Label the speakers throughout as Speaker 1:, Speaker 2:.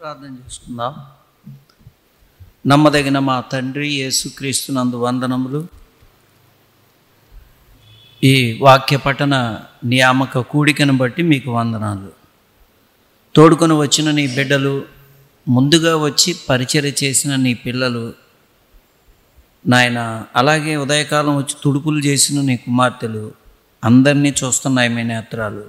Speaker 1: ప్రార్థన చేసుకుందాం. నమ్మదగిన మా తండ్రి యేసుక్రీస్తునందు వందనములు. ఈ వాక్య పఠన నియామక కూడికను బట్టి మీకు వందనాలు. తోడుకొని వచ్చిన నీ బిడ్డలు, ముందుగా వచ్చి పరిచర్య చేసిన నీ పిల్లలు నాయన, అలాగే ఉదయకాలం వచ్చి తుడుపులు చేసిన నీ కుమార్తెలు అందరినీ చూస్తున్నాయి మీ నేత్రాలు.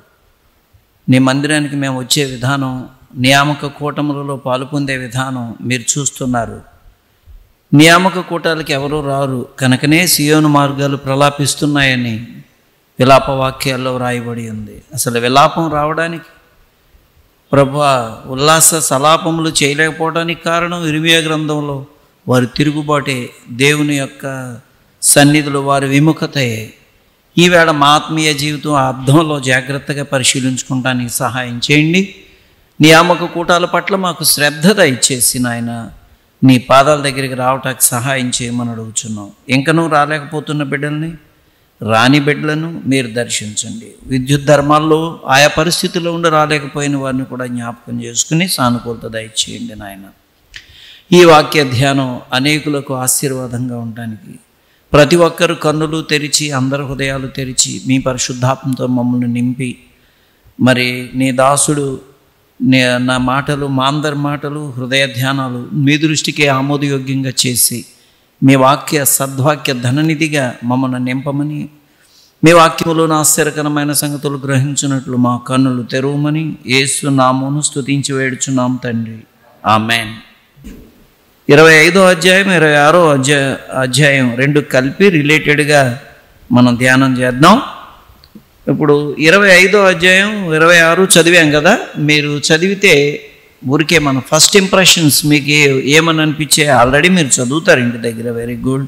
Speaker 1: నీ మందిరానికి మేము వచ్చే విధానం, నియామక కూటములలో పాలు పొందే విధానం మీరు చూస్తున్నారు. నియామక కూటాలకి ఎవరూ రారు కనుకనే సియోను మార్గాలు ప్రలాపిస్తున్నాయని విలాప వాక్యాల్లో వ్రాయబడి ఉంది. అసలు విలాపం రావడానికి, ప్రభువా ఉల్లాస సలాపములు చేయలేకపోవడానికి కారణం ఇర్మియా గ్రంథంలో వారి తిరుగుబాటే, దేవుని యొక్క సన్నిధిలో వారి విముఖతయే. ఈవేళ మా ఆత్మీయ జీవితం ఆ అర్థంలో జాగ్రత్తగా పరిశీలించుకోవడానికి సహాయం చేయండి. నియామక కూటాల పట్ల మాకు శ్రద్ధ దయచేసి నాయన, నీ పాదాల దగ్గరికి రావటానికి సహాయం చేయమని అడుగుచున్నాం. ఇంకనూ రాలేకపోతున్న బిడ్డల్ని, రాని బిడ్డలను మీరు దర్శించండి. విద్యుత్ ధర్మాల్లో ఆయా పరిస్థితుల్లో ఉండి రాలేకపోయిన వారిని కూడా జ్ఞాపకం చేసుకుని సానుకూలత దయచేయండి నాయన. ఈ వాక్య ధ్యానం అనేకులకు ఆశీర్వాదంగా ఉండటానికి ప్రతి ఒక్కరు కన్నులు తెరిచి, అందరి హృదయాలు తెరిచి మీ పరిశుద్ధాత్మతో మమ్మల్ని నింపి, మరి నీ దాసుడు నా మాటలు, మా అందరి మాటలు, హృదయ ధ్యానాలు మీ దృష్టికి ఆమోదయోగ్యంగా చేసి మీ వాక్య సద్వాక్య ధననిధిగా మమ్మల్ని నింపమని, మీ వాక్యములోని ఆశ్చర్యకరమైన సంగతులు గ్రహించినట్లు మా కన్నులు తెరవమని యేసు నామమున స్తుతించి వేడుచున్నాం తండ్రి, ఆమేన్. 25వ అధ్యాయం 26వ అధ్యాయం రెండు కలిపి రిలేటెడ్గా మనం ధ్యానం చేద్దాం. ఇప్పుడు 25వ అధ్యాయం 26 చదివాం కదా. మీరు చదివితే ఊరికే మన ఫస్ట్ ఇంప్రెషన్స్ మీకు ఏమని అనిపించే, ఆల్రెడీ మీరు చదువుతారు ఇంటి దగ్గర, వెరీ గుడ్.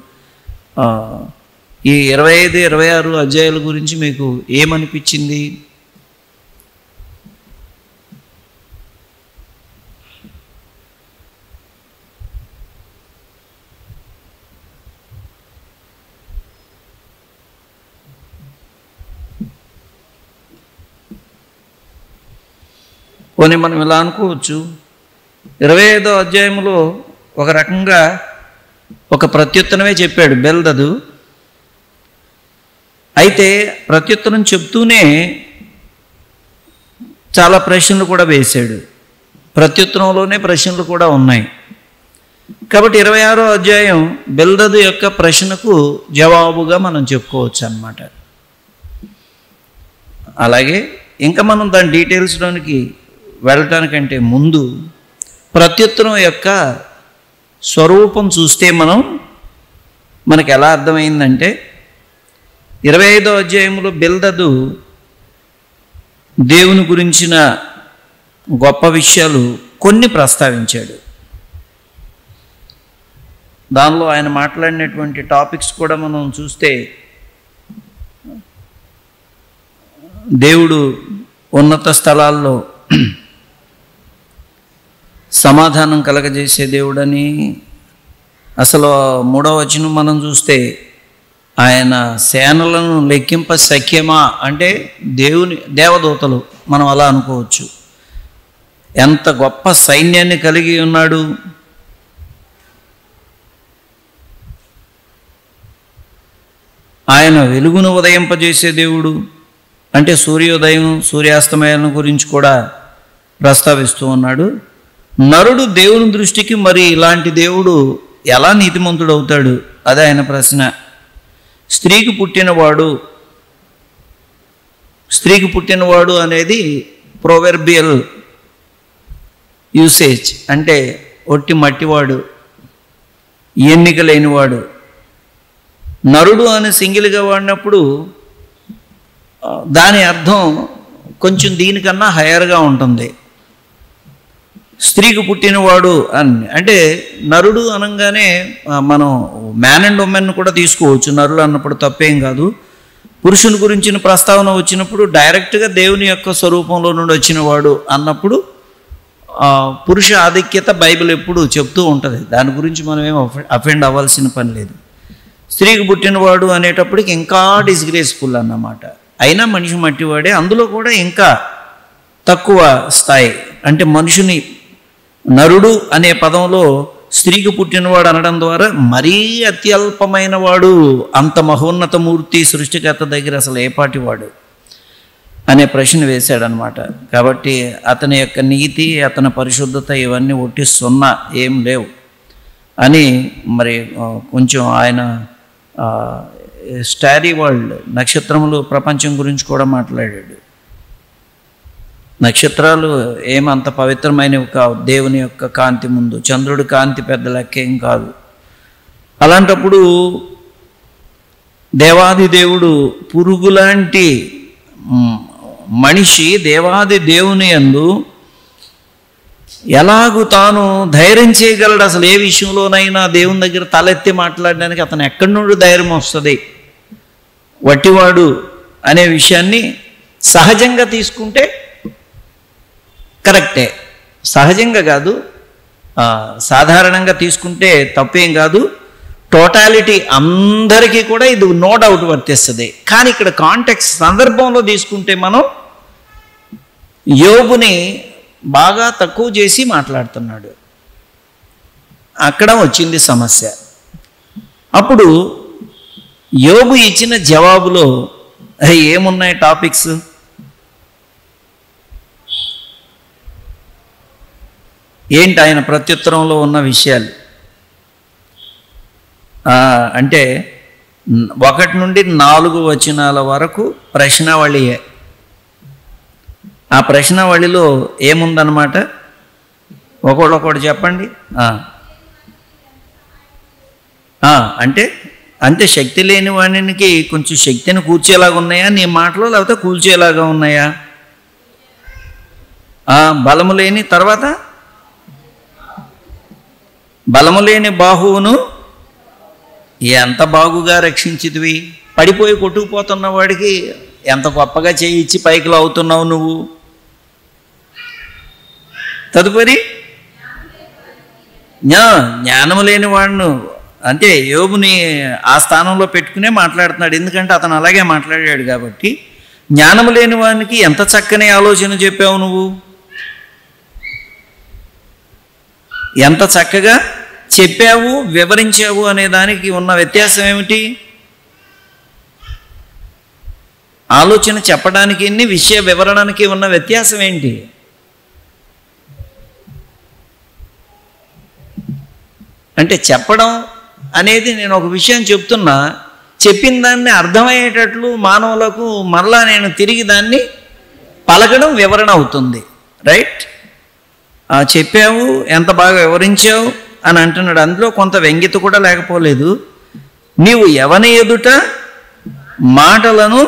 Speaker 1: ఈ 25, 26 అధ్యాయాల గురించి మీకు ఏమనిపించింది? పోనీ మనం ఇలా అనుకోవచ్చు, 25వ అధ్యాయంలో ఒక రకంగా ఒక ప్రత్యుత్తరమే చెప్పాడు బెల్దదు. అయితే ప్రత్యుత్తరం చెప్తూనే చాలా ప్రశ్నలు కూడా వేశాడు. ప్రత్యుత్తరంలోనే ప్రశ్నలు కూడా ఉన్నాయి. కాబట్టి 26వ అధ్యాయం బెల్దదు యొక్క ప్రశ్నకు జవాబుగా మనం చెప్పుకోవచ్చు అన్నమాట. అలాగే ఇంకా మనం దాని డీటెయిల్స్లోనికి వెళ్ళటానికంటే ముందు ప్రత్యుత్తరం యొక్క స్వరూపం చూస్తే మనకు ఎలా అర్థమైందంటే, 25వ అధ్యాయంలో బెల్దదు దేవుని గురించిన గొప్ప విషయాలు కొన్ని ప్రస్తావించాడు. దానిలో ఆయన మాట్లాడినటువంటి టాపిక్స్ కూడా మనం చూస్తే, దేవుడు ఉన్నత స్థలాల్లో సమాధానం కలగజేసే దేవుడని, అసలు 3వ వచనం మనం చూస్తే ఆయన సేనలను లెక్కింప శక్యమా అంటే దేవదూతలు మనం అలా అనుకోవచ్చు. ఎంత గొప్ప సైన్యాన్ని కలిగి ఉన్నాడు. ఆయన వెలుగును ఉదయింపజేసే దేవుడు అంటే సూర్యోదయం, సూర్యాస్తమయాలను గురించి కూడా ప్రస్తావిస్తూ ఉన్నాడు. నరుడు దేవుని దృష్టికి మరి ఇలాంటి దేవుడు ఎలా నీతిమంతుడు అవుతాడు? అదే ఆయన ప్రశ్న. స్త్రీకి పుట్టినవాడు అనేది ప్రొవెర్బియల్ యూసేజ్, అంటే ఒట్టి మట్టివాడు, ఎన్నిక లేనివాడు. నరుడు అని సింగిల్గా వాడినప్పుడు దాని అర్థం కొంచెం దీనికన్నా హయ్యర్గా ఉంటుంది. స్త్రీకి పుట్టినవాడు అంటే నరుడు అనగానే మనం మ్యాన్ అండ్ ఉమెన్ కూడా తీసుకోవచ్చు. నరుడు అన్నప్పుడు తప్పేం కాదు. పురుషుని గురించిన ప్రస్తావన వచ్చినప్పుడు డైరెక్ట్గా దేవుని యొక్క స్వరూపంలో నుండి వచ్చినవాడు అన్నప్పుడు పురుష ఆధిక్యత బైబిల్ ఎప్పుడు చెప్తూ ఉంటుంది. దాని గురించి మనం ఏం అఫెండ్ అవ్వాల్సిన పని లేదు. స్త్రీకి పుట్టినవాడు అనేటప్పటికి ఇంకా డిస్గ్రేస్ఫుల్ అన్నమాట. అయినా మనిషి మట్టివాడే, అందులో కూడా ఇంకా తక్కువ స్థాయి, అంటే మనుషుని నరుడు అనే పదంలో స్త్రీకి పుట్టినవాడు అనడం ద్వారా మరీ అత్యల్పమైన వాడు, అంత మహోన్నత మూర్తి సృష్టికర్త దగ్గర అసలు ఏపాటి వాడు అనే ప్రశ్న వేశాడనమాట. కాబట్టి అతని యొక్క నీతి, అతని పరిశుద్ధత ఇవన్నీ ఒట్టి సున్నా, ఏం లేవు అని మరి కొంచెం ఆయన స్టారీ వరల్డ్, నక్షత్రములు ప్రపంచం గురించి కూడా మాట్లాడాడు. నక్షత్రాలు ఏమంత పవిత్రమైనవి కావు దేవుని యొక్క కాంతి ముందు. చంద్రుడి కాంతి పెద్ద లెక్కేం కాదు. అలాంటప్పుడు దేవాది దేవుడు పురుగులాంటి మనిషి దేవాది దేవుని యందు ఎలాగూ తాను ధైర్యం చేయగలడు? అసలు ఏ విషయంలోనైనా దేవుని దగ్గర తలెత్తి మాట్లాడడానికి అతను ఎక్కడి నుండి ధైర్యం వస్తుంది? వట్టివాడు అనే విషయాన్ని సహజంగా తీసుకుంటే కరెక్టే, సహజంగా కాదు, సాధారణంగా తీసుకుంటే తప్పేం కాదు. టోటాలిటీ అందరికీ కూడా ఇది నో డౌట్ వర్తిస్తుంది. కానీ ఇక్కడ కాంటెక్స్ట్ సందర్భంలో తీసుకుంటే మనం యోబుని బాగా తక్కువ చేసి మాట్లాడుతున్నాడు. అక్కడ వచ్చింది సమస్య. అప్పుడు యోబు ఇచ్చిన జవాబులో ఏమున్నాయి టాపిక్స్? ఏంటి ఆయన ప్రత్యుత్తరంలో ఉన్న విషయాలు? అంటే 1 నుండి 4 వచనాల వరకు ప్రశ్నావళియే. ఆ ప్రశ్నావళిలో ఏముందన్నమాట? ఒకటి చెప్పండి. అంటే శక్తి లేని వానికి కొంచెం శక్తిని కూర్చేలాగా ఉన్నాయా నీ మాటలో, లేకపోతే కూల్చేలాగా ఉన్నాయా? బలము లేని, తర్వాత బలము లేని బాహువును ఎంత బాగుగా రక్షించితివి. పడిపోయి కొట్టుకుపోతున్న వాడికి ఎంత గొప్పగా చేయించి పైకి లాగుతున్నావు నువ్వు. తదుపరి జ్ఞానము లేని వాడును, అంటే యోబుని ఆ స్థానంలో పెట్టుకునే మాట్లాడుతున్నాడు. ఎందుకంటే అతను అలాగే మాట్లాడాడు కాబట్టి. జ్ఞానము లేని వానికి ఎంత చక్కని ఆలోచన చెప్పావు నువ్వు, ఎంత చక్కగా చెప్పావు, వివరించావు అనే దానికి ఉన్న వ్యత్యాసం ఏమిటి? ఆలోచన చెప్పడానికి, విషయ వివరణకి ఉన్న వ్యత్యాసం ఏంటి? అంటే చెప్పడం అనేది, నేను ఒక విషయం చెప్తున్నా, చెప్పిన దాన్ని అర్థమయ్యేటట్లు మానవులకు మరలా నేను తిరిగి దాన్ని పలకడం వివరణ అవుతుంది. రైట్? చెప్పావు, ఎంత బాగా వివరించావు అని అంటున్నాడు. అందులో కొంత వ్యంగ్యత కూడా లేకపోలేదు. నీవు ఎవని ఎదుట మాటలను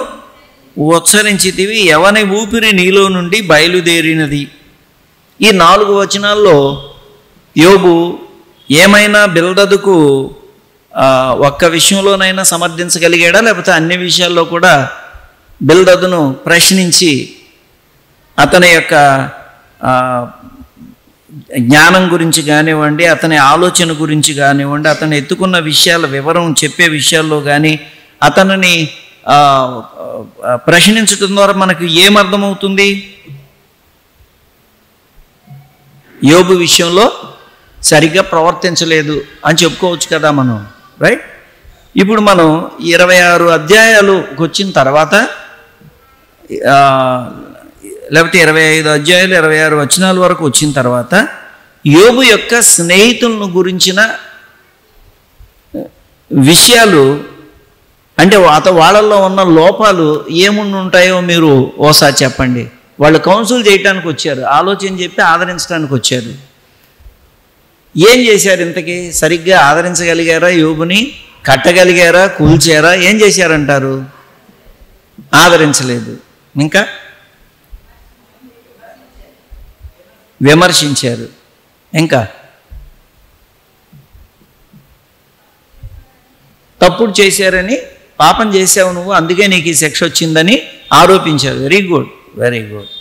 Speaker 1: ఉచ్చరించితివి, ఎవని ఊపిరి నీలో నుండి బయలుదేరినది. ఈ 4 వచనాల్లో యోబు ఏమైనా బిల్దదుకు ఒక్క విషయంలోనైనా సమర్థించగలిగాడా, లేకపోతే అన్ని విషయాల్లో కూడా బిల్దదును ప్రశ్నించి అతని యొక్క జ్ఞానం గురించి కానివ్వండి, అతని ఆలోచన గురించి కానివ్వండి, అతను ఎత్తుకున్న విషయాల వివరం చెప్పే విషయాల్లో కానీ అతనిని ప్రశ్నించడం ద్వారా మనకు ఏమర్థమవుతుంది? యోబు విషయంలో సరిగ్గా ప్రవర్తించలేదు అని చెప్పుకోవచ్చు కదా మనం. రైట్? ఇప్పుడు మనం 26 అధ్యాయాలకు వచ్చిన తర్వాత, లేకపోతే 25 అధ్యాయాలు 26 వచనాల వరకు వచ్చిన తర్వాత యోబు యొక్క స్నేహితులను గురించిన విషయాలు, అంటే వాళ్ళల్లో ఉన్న లోపాలు ఏముండి ఉంటాయో మీరు ఓసారి చెప్పండి. వాళ్ళు కౌన్సిల్ చేయడానికి వచ్చారు, ఆలోచన చెప్పి ఆదరించడానికి వచ్చారు. ఏం చేశారు? ఇంతకీ సరిగ్గా ఆదరించగలిగారా? యోబుని కట్టగలిగారా? కూల్చారా? ఏం చేశారంటారు? ఆదరించలేదు. ఇంకా విమర్శించారు. ఇంకా తప్పుడు చేశారని, పాపం చేసావు నువ్వు, అందుకే నీకు ఈ శిక్ష వచ్చిందని ఆరోపించారు. Very good, very good.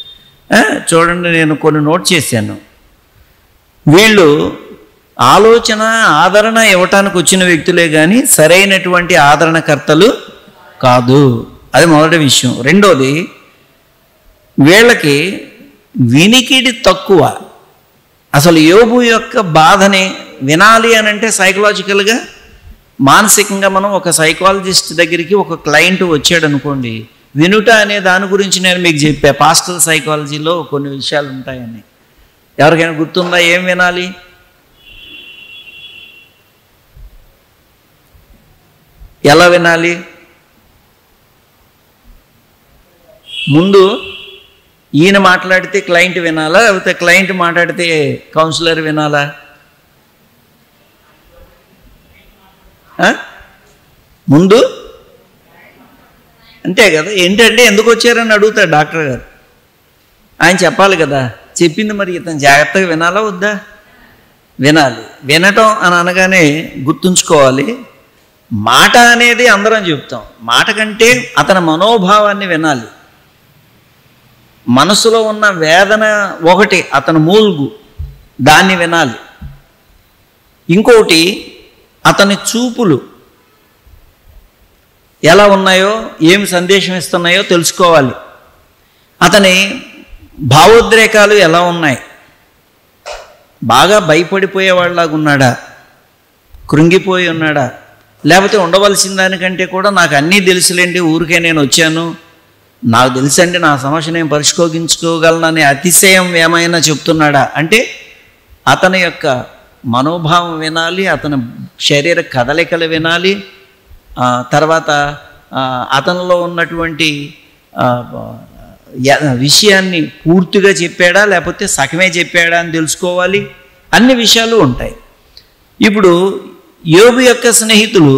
Speaker 1: చూడండి, నేను కొన్ని నోట్ చేశాను. వీళ్ళు ఆలోచన, ఆదరణ ఇవ్వటానికి వచ్చిన వ్యక్తులే కానీ సరైనటువంటి ఆదరణకర్తలు కాదు. అది మొదటి విషయం. రెండోది, వీళ్ళకి వినికిడి తక్కువ. అసలు యోబు యొక్క బాధని వినాలి అని అంటే సైకలాజికల్గా, మానసికంగా మనం ఒక సైకాలజిస్ట్ దగ్గరికి ఒక క్లయింట్ వచ్చాడు అనుకోండి, వినుట అనే దాని గురించి నేను మీకు చెప్పా. పాస్టల్ సైకాలజీలో కొన్ని విషయాలు ఉంటాయని. ఎవరికైనా గుర్తుందా? ఏం వినాలి? ఎలా వినాలి? ముందు ఈయన మాట్లాడితే క్లయింట్ వినాలా, లేకపోతే క్లయింట్ మాట్లాడితే కౌన్సిలర్ వినాలా? ముందు అంతే కదా. ఏంటంటే ఎందుకు వచ్చారని అడుగుతాడు డాక్టర్ గారు. ఆయన చెప్పాలి కదా. చెప్పింది మరి ఇతను జాగ్రత్తగా వినాలా వద్దా? వినాలి. వినటం అని అనగానే గుర్తుంచుకోవాలి, మాట అనేది అందరం చెప్తాం. మాట కంటే అతని మనోభావాన్ని వినాలి. మనసులో ఉన్న వేదన ఒకటి, అతని మూల్గు, దాన్ని వినాలి. ఇంకోటి అతని చూపులు ఎలా ఉన్నాయో, ఏమి సందేశం ఇస్తున్నాయో తెలుసుకోవాలి. అతని భావోద్రేకాలు ఎలా ఉన్నాయి? బాగా భయపడిపోయేవాళ్ళలాగా ఉన్నాడా? కృంగిపోయి ఉన్నాడా? లేకపోతే ఉండవలసిన దానికంటే కూడా నాకు అన్నీ తెలుసులేండి, ఊరికే నేను వచ్చాను, నాకు తెలుసండి, నా సమస్య నేను పరిష్కరించుకోగలనని అతిశయం ఏమైనా చెప్తున్నాడా? అంటే అతని యొక్క మనోభావం వినాలి, అతని శరీర కదలికలు వినాలి. తర్వాత అతనిలో ఉన్నటువంటి విషయాన్ని పూర్తిగా చెప్పాడా లేకపోతే సగమే చెప్పాడా అని తెలుసుకోవాలి. అన్ని విషయాలు ఉంటాయి. ఇప్పుడు యోబు యొక్క స్నేహితులు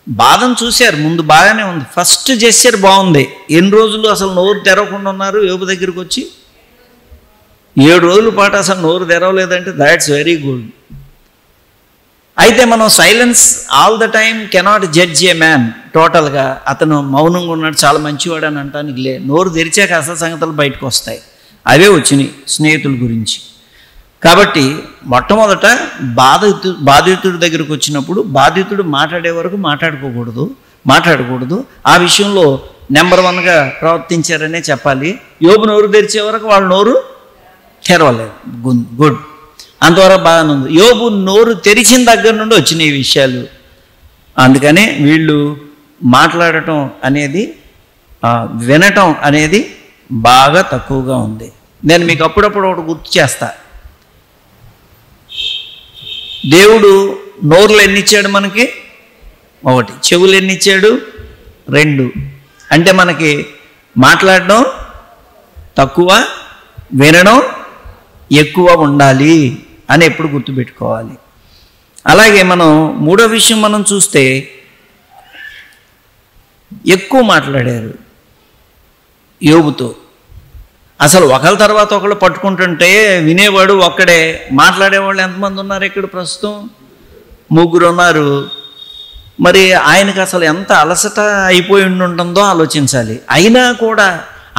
Speaker 1: బాధను చూశారు. ముందు బాగానే ఉంది, ఫస్ట్ జెస్చర్ బాగుంది. ఎన్ని రోజులు అసలు నోరు తెరవకుండా ఉన్నారు యోబు దగ్గరికి వచ్చి? 7 రోజుల పాటు అసలు నోరు తెరవలేదంటే దాట్స్ వెరీ గుడ్. అయితే మనం silence all the time cannot judge A man. టోటల్గా అతను మౌనంగా ఉన్నాడు, చాలా మంచివాడు అని అంటానికి లే. నోరు తెరిచాక అసలు సంగతులు బయటకు వస్తాయి. అవే వచ్చినాయి స్నేహితుల గురించి. కాబట్టి మొట్టమొదట బాధితుడి దగ్గరకు వచ్చినప్పుడు బాధితుడు మాట్లాడే వరకు మాట్లాడకూడదు. ఆ విషయంలో నెంబర్ 1గా ప్రవర్తించారనే చెప్పాలి. యోబు నోరు తెరిచే వరకు వాళ్ళు నోరు తెరవలేదు. గుడ్, అంతవరకు బాగానే ఉంది. యోబు నోరు తెరిచిన దగ్గర నుండి వచ్చినాయి విషయాలు. అందుకనే వీళ్ళు మాట్లాడటం అనేది, వినటం అనేది బాగా తక్కువగా ఉంది. నేను మీకు అప్పుడప్పుడు ఒకటి గుర్తు చేస్తా. దేవుడు నోరులు ఎన్నిచ్చాడు మనకి? 1. చెవులు ఎన్నిచ్చాడు? 2. అంటే మనకి మాట్లాడడం తక్కువ, వినడం ఎక్కువ ఉండాలి అని ఎప్పుడు గుర్తుపెట్టుకోవాలి. అలాగే మనం 3వ విషయం మనం చూస్తే, ఎక్కువ మాట్లాడారు యోబుతో. అసలు ఒకళ్ళ తర్వాత ఒకళ్ళు పట్టుకుంటుంటే వినేవాడు ఒక్కడే, మాట్లాడేవాళ్ళు ఎంతమంది ఉన్నారు ఇక్కడ ప్రస్తుతం? 3 ఉన్నారు. మరి ఆయనకు అసలు ఎంత అలసట అయిపోయి ఉంటుందో ఆలోచించాలి. అయినా కూడా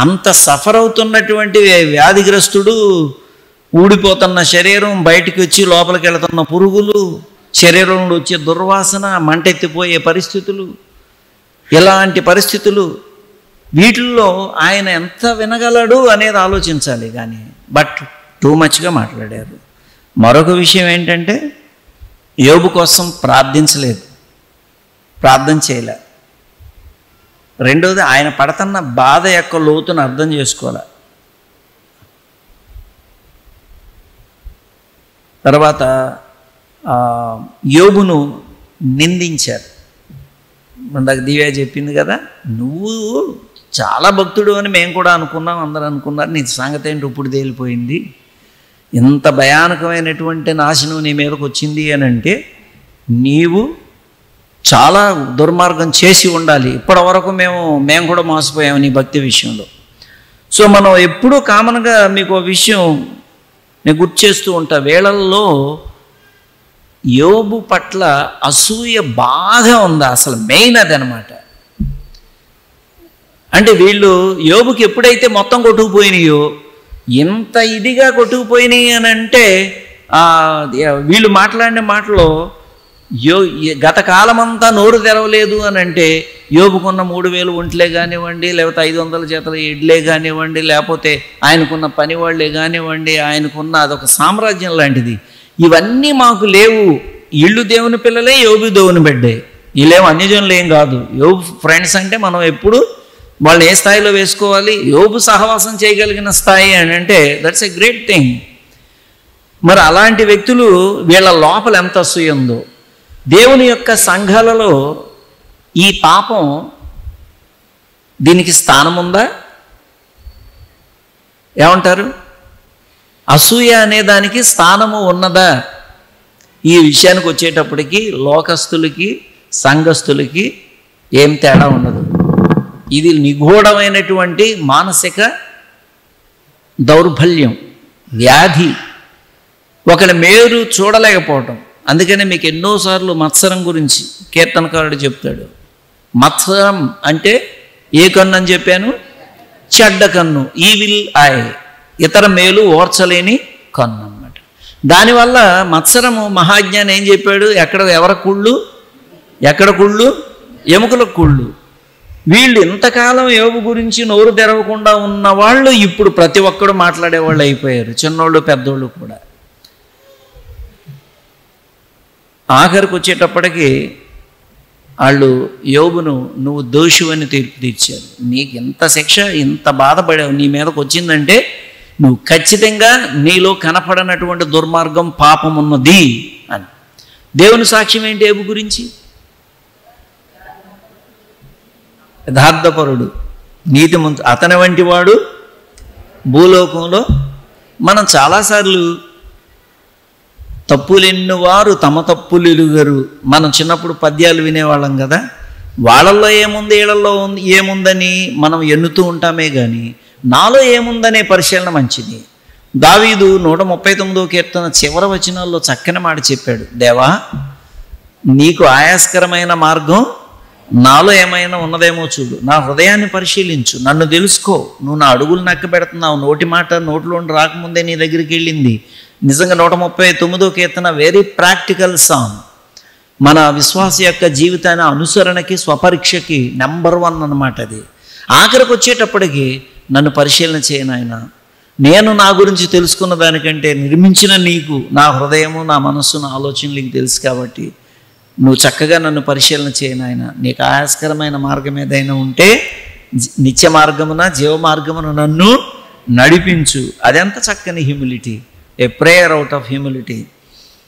Speaker 1: అంత సఫర్ అవుతున్నటువంటి వ్యాధిగ్రస్తుడు, ఊడిపోతున్న శరీరం, బయటికి వచ్చి లోపలికి వెళుతున్న పురుగులు, శరీరం నుండి వచ్చే దుర్వాసన, మంటెత్తిపోయే పరిస్థితులు, ఇలాంటి పరిస్థితులు, వీటిల్లో ఆయన ఎంత వినగలడు అనేది ఆలోచించాలి. కానీ బట్ టూ మచ్గా మాట్లాడారు. మరొక విషయం ఏంటంటే, యోబు కోసం ప్రార్థించలేదు, ప్రార్థన చేయలే. రెండోది, ఆయన పడుతున్న బాధ యొక్క లోతును అర్థం చేసుకోవాలి. తర్వాత యోబును నిందించారు. ఇందాక దివ్య చెప్పింది కదా, నువ్వు చాలా భక్తుడు అని మేము కూడా అనుకున్నాం, అందరూ అనుకున్నారు. నీ సంగతి ఏంటి ఇప్పుడు తేలిపోయింది, ఇంత భయానకమైనటువంటి నాశనం నీ మీదకి వచ్చింది అని అంటే నీవు చాలా దుర్మార్గం చేసి ఉండాలి. ఇప్పటి వరకు మేము కూడా మోసపోయాము నీ భక్తి విషయంలో. సో మనం ఎప్పుడూ కామన్గా మీకు ఒక విషయం నేను గుర్తు చేస్తూ ఉంటా, వేళల్లో యోబు పట్ల అసూయ బాగా ఉందా, అసలు మెయిన్ అదనమాట. అంటే వీళ్ళు యోబుకి ఎప్పుడైతే మొత్తం కొట్టుకుపోయినాయో, ఇంత ఇదిగా కొట్టుకుపోయినాయి అని అంటే వీళ్ళు మాట్లాడిన మాటలో గత కాలమంతా నోరు తెరవలేదు అని అంటే యోబుకున్న 3000 ఒంట్లే కానివ్వండి, లేకపోతే 500 జతల ఎడ్లే కానివ్వండి, లేకపోతే ఆయనకున్న పని వాళ్ళే కానివ్వండి, ఆయనకున్న అదొక సామ్రాజ్యం లాంటిది. ఇవన్నీ మాకు లేవు. ఇళ్ళు దేవుని పిల్లలే, యోబు దేవుని బిడ్డే. వీళ్ళేమో అన్యజనులు ఏం కాదు. యోబు ఫ్రెండ్స్ అంటే మనం ఎప్పుడు వాళ్ళని ఏ స్థాయిలో వేసుకోవాలి? యోబు సహవాసం చేయగలిగిన స్థాయి అని అంటే దట్స్ ఎ గ్రేట్ థింగ్. మరి అలాంటి వ్యక్తులు వీళ్ళ లోపల ఎంత అసూయ ఉందో. దేవుని యొక్క సంఘాలలో ఈ పాపం దీనికి స్థానం ఉందా? ఏమంటారు? అసూయ అనే దానికి స్థానము ఉన్నదా? ఈ విషయానికి వచ్చేటప్పటికి లోకస్తులకి సంఘస్థులకి ఏం తేడా ఉండదు. ఇది నిగూఢమైనటువంటి మానసిక దౌర్బల్యం, వ్యాధి, ఒకళ్ళ మేరు చూడలేకపోవటం. అందుకనే మీకు ఎన్నోసార్లు మత్సరం గురించి కీర్తనకారుడు చెప్తాడు. మత్సరం అంటే ఏ కన్ను అని చెప్పాను? చెడ్డ కన్ను, ఈవిల్ ఐ, ఇతర మేలు ఓర్చలేని కన్ను అన్నమాట. దానివల్ల మత్సరము మహాజ్ఞాని ఏం చెప్పాడు? ఎవరి కుళ్ళు? ఎక్కడ కుళ్ళు? ఎముకల కుళ్ళు. వీళ్ళు ఇంతకాలం యోబు గురించి నోరు తెరవకుండా ఉన్న వాళ్ళు ఇప్పుడు ప్రతి ఒక్కడు మాట్లాడేవాళ్ళు అయిపోయారు, చిన్నోళ్ళు పెద్దోళ్ళు కూడా. ఆఖరికి వచ్చేటప్పటికి వాళ్ళు యోబును నువ్వు దోషివని తీర్పు తీర్చారు. నీకు ఇంత శిక్ష, ఇంత బాధపడావు, నీ మీదకి వచ్చిందంటే నువ్వు ఖచ్చితంగా నీలో కనపడనటువంటి దుర్మార్గం, పాపం ఉన్నది అని. దేవుని సాక్ష్యం ఏంటి యోబు గురించి? యథార్థపరుడు, నీతిమంతుడు, అతని వంటి వాడు భూలోకంలో. మనం చాలాసార్లు తప్పులెన్నువారు తమ తప్పులు ఎరుగరు. మనం చిన్నప్పుడు పద్యాలు వినేవాళ్ళం కదా. వాళ్ళల్లో ఏముంది, వీళ్ళల్లో ఏముందని మనం ఎన్నుతూ ఉంటామే కానీ నాలో ఏముందనే పరిశీలన మంచిది. దావీదు 139వ కీర్తన చివరి వచనాల్లో చక్కని మాట చెప్పాడు. దేవా, నీకు ఆయాస్కరమైన మార్గం నాలో ఏమైనా ఉన్నదేమో చూడు, నా హృదయాన్ని పరిశీలించు, నన్ను తెలుసుకో. నువ్వు నా అడుగులు నక్క పెడుతున్నావు, నోటి మాట నోట్లో రాకముందే నీ దగ్గరికి వెళ్ళింది. నిజంగా 139వ కీర్తన వెరీ ప్రాక్టికల్ సాంగ్. మన విశ్వాస యొక్క జీవితాన్ని అనుసరణకి, స్వపరీక్షకి నెంబర్ 1 అన్నమాట అది. ఆఖరికి వచ్చేటప్పటికి నన్ను పరిశీలన చేయను ఆయన. నేను నా గురించి తెలుసుకున్న దానికంటే నిర్మించిన నీకు నా హృదయము, నా మనస్సు, నా ఆలోచనలు తెలుసు కాబట్టి నువ్వు చక్కగా నన్ను పరిశీలన చేయను ఆయన. నీకు ఆయాస్కరమైన మార్గం ఏదైనా ఉంటే నిత్య మార్గమున, జీవ మార్గమున నన్ను నడిపించు. అదెంత చక్కని humility, a prayer out of humility.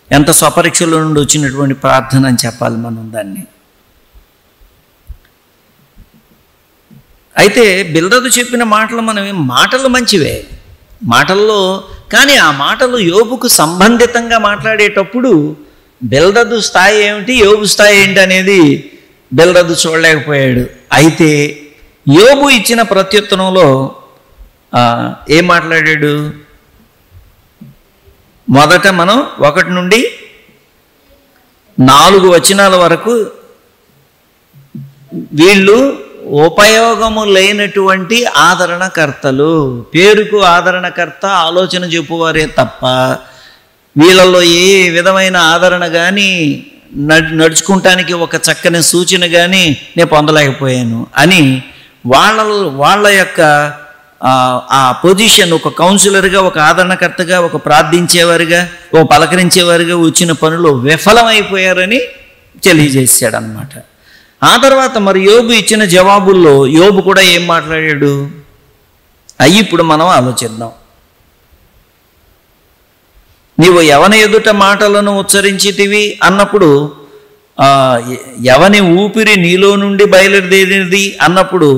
Speaker 1: ఎంత స్వపరీక్షలో నుండి వచ్చినటువంటి ప్రార్థన అని చెప్పాలి మనం దాన్ని. అయితే బిల్దదు చెప్పిన మాటలు మంచివే మాటల్లో, కానీ ఆ మాటలు యోబుకు సంబంధితంగా మాట్లాడేటప్పుడు బిల్దదు స్థాయి ఏమిటి, యోబు స్థాయి ఏంటి అనేది బిల్దదు చూడలేకపోయాడు. అయితే యోబు ఇచ్చిన ప్రత్యుత్తరంలో ఏం మాట్లాడాడు? మొదట మనం 1 నుండి 4 వచనాల వరకు వీళ్ళు ఉపయోగము లేనటువంటి ఆదరణకర్తలు, పేరుకు ఆదరణకర్త, ఆలోచన చెప్పువారే తప్ప వీళ్ళల్లో ఏ విధమైన ఆదరణ కానీ నడుచుకుంటానికి ఒక చక్కని సూచన కానీ నేను పొందలేకపోయాను అని వాళ్ళ యొక్క ఆ పొజిషన్, ఒక కౌన్సిలర్గా, ఒక ఆదరణకర్తగా, ఒక ప్రార్థించేవారుగా, ఒక పలకరించేవారుగా వచ్చిన పనులు విఫలమైపోయారని తెలియజేశాడు అన్నమాట. ఆ తర్వాత మరి యోబు ఇచ్చిన జవాబుల్లో యోబు కూడా ఏం మాట్లాడాడు అయ్యి ఇప్పుడు మనం ఆలోచిద్దాం. నీవు ఎవని ఎదుట మాటలను ఉచ్చరించితివి అన్నప్పుడు, ఎవని ఊపిరి నీలో నుండి బయలుదేరినది అన్నప్పుడు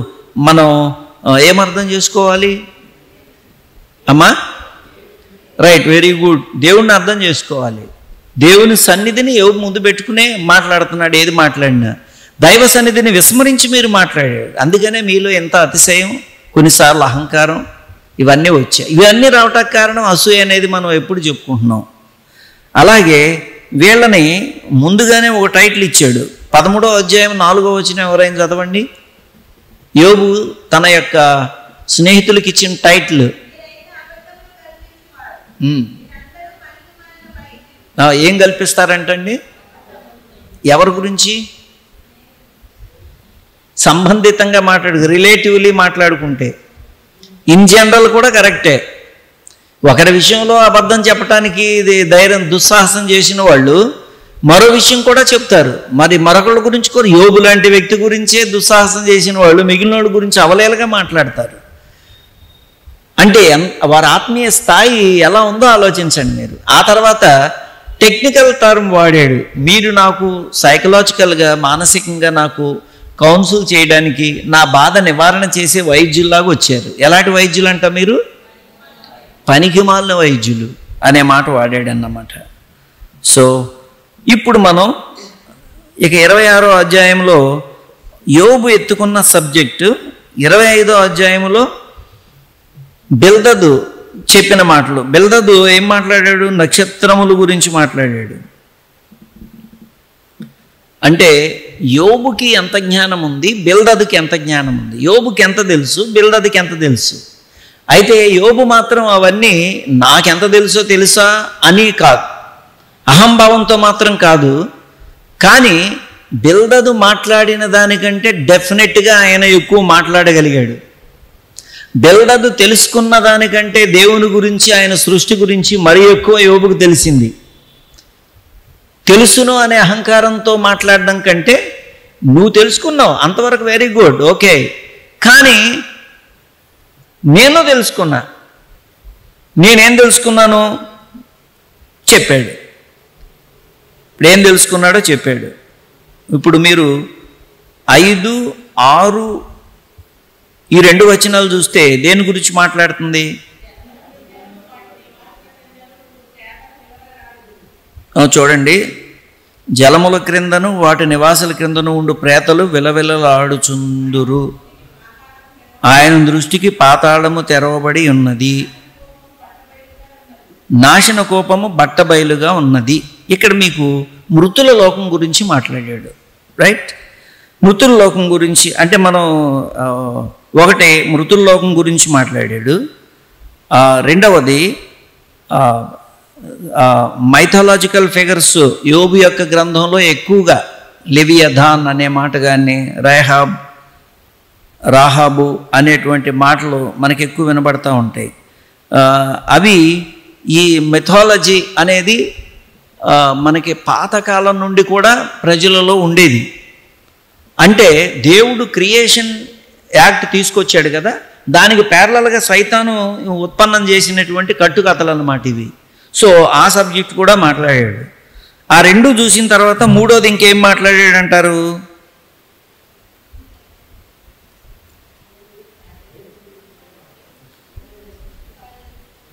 Speaker 1: మనం ఏమర్థం చేసుకోవాలి అమ్మా? Right, very good. దేవుణ్ణి అర్థం చేసుకోవాలి. దేవుని సన్నిధిని ఎవరు ముందు పెట్టుకునే మాట్లాడుతున్నాడు. ఏది మాట్లాడినా దైవ సన్నిధిని విస్మరించి మీరు మాట్లాడాడు. అందుకనే మీలో ఎంత అతిశయం, కొన్నిసార్లు అహంకారం, ఇవన్నీ వచ్చాయి. ఇవన్నీ రావటానికి కారణం అసూయ అనేది మనం ఎప్పుడు చెప్పుకుంటున్నాం. అలాగే వీళ్ళని ముందుగానే ఒక టైటిల్ ఇచ్చాడు. 13వ అధ్యాయం 4వ వచనం ఎవరైనా చదవండి. యోబు తన యొక్క స్నేహితులకి ఇచ్చిన టైటిల్ ఏం కల్పిస్తారంటండి? ఎవరి గురించి? సంబంధితంగా రిలేటివ్లీ మాట్లాడుకుంటే ఇన్ జనరల్ కూడా కరెక్టే. ఒకరి విషయంలో అబద్ధం చెప్పడానికి దుస్సాహసం చేసిన వాళ్ళు మరో విషయం కూడా చెప్తారు. మరి మరొకళ్ళ గురించి కూడా, యోబు లాంటి వ్యక్తి గురించే దుస్సాహసం చేసిన వాళ్ళు మిగిలిన వాళ్ళ గురించి అవలేలగా మాట్లాడతారు. అంటే వారి ఆత్మీయ స్థాయి ఎలా ఉందో ఆలోచించండి మీరు. ఆ తర్వాత టెక్నికల్ టర్మ్ వాడాడు. మీరు నాకు సైకలాజికల్గా, మానసికంగా నాకు కౌన్సిల్ చేయడానికి, నా బాధ నివారణ చేసే వైద్యుల్లాగా వచ్చారు. ఎలాంటి వైద్యులు అంట మీరు? పనికిమాలిన వైద్యులు అనే మాట వాడాడు అన్నమాట. సో ఇప్పుడు మనం ఇక 26వ అధ్యాయంలో యోబు ఎత్తుకున్న సబ్జెక్టు, 25వ అధ్యాయంలో బిల్దదు చెప్పిన మాటలు. బిల్దదు ఏం మాట్లాడాడు? నక్షత్రముల గురించి మాట్లాడాడు. అంటే యోబుకి ఎంత జ్ఞానం ఉంది, బిల్దదుకి ఎంత జ్ఞానం ఉంది. యోబుకి ఎంత తెలుసు, బిల్దదుకి ఎంత తెలుసు. అయితే యోబు మాత్రం అవన్నీ నాకెంత తెలుసా అని కాదు, అహంభావంతో మాత్రం కాదు. కానీ బిల్దదు మాట్లాడిన దానికంటే డెఫినెట్గా ఆయన ఎక్కువ మాట్లాడగలిగాడు. బిల్దదు తెలుసుకున్న దానికంటే దేవుని గురించి, ఆయన సృష్టి గురించి మరీ ఎక్కువ యోబుకు తెలిసింది. తెలుసును అనే అహంకారంతో మాట్లాడడం కంటే నువ్వు తెలుసుకున్నావు అంతవరకు వెరీ గుడ్, ఓకే. కానీ నేను తెలుసుకున్నా, నేనేం తెలుసుకున్నాను చెప్పాడు. ఇప్పుడు ఏం తెలుసుకున్నాడో చెప్పాడు. ఇప్పుడు మీరు 5, 6 ఈ 2 వచనాలు చూస్తే దేని గురించి మాట్లాడుతుంది? చూడండి, జలముల క్రిందను వాటి నివాసుల క్రిందను ఉండు ప్రేతలు విలవిలలాడుచుందురు, ఆయన దృష్టికి పాతాళము తెరవబడి ఉన్నది, నాశన కోపము బట్టబయలుగా ఉన్నది. ఇక్కడ మీకు మృతుల లోకం గురించి మాట్లాడాడు, రైట్? మృతుల లోకం గురించి అంటే మనం ఒకటి మృతుల లోకం గురించి మాట్లాడాడు. రెండవది మైథాలజికల్ ఫిగర్స్ యోబు యొక్క గ్రంథంలో ఎక్కువగా లెవియథాన్ అనే మాట కానీ, రాహాబు అనేటువంటి మాటలు మనకి ఎక్కువ వినబడతా ఉంటాయి. అవి ఈ మెథాలజీ అనేది మనకి పాతకాలం నుండి కూడా ప్రజలలో ఉండేది. అంటే దేవుడు క్రియేషన్ యాక్ట్ తీసుకొచ్చాడు కదా, దానికి ప్యారలల్గా సైతాను ఉత్పన్నం చేసినటువంటి కట్టుకథలు అన్నమాట ఇవి. సో ఆ సబ్జెక్ట్ కూడా మాట్లాడాడు. ఆ 2 చూసిన తర్వాత మూడోది ఇంకేం మాట్లాడాడు అంటారు?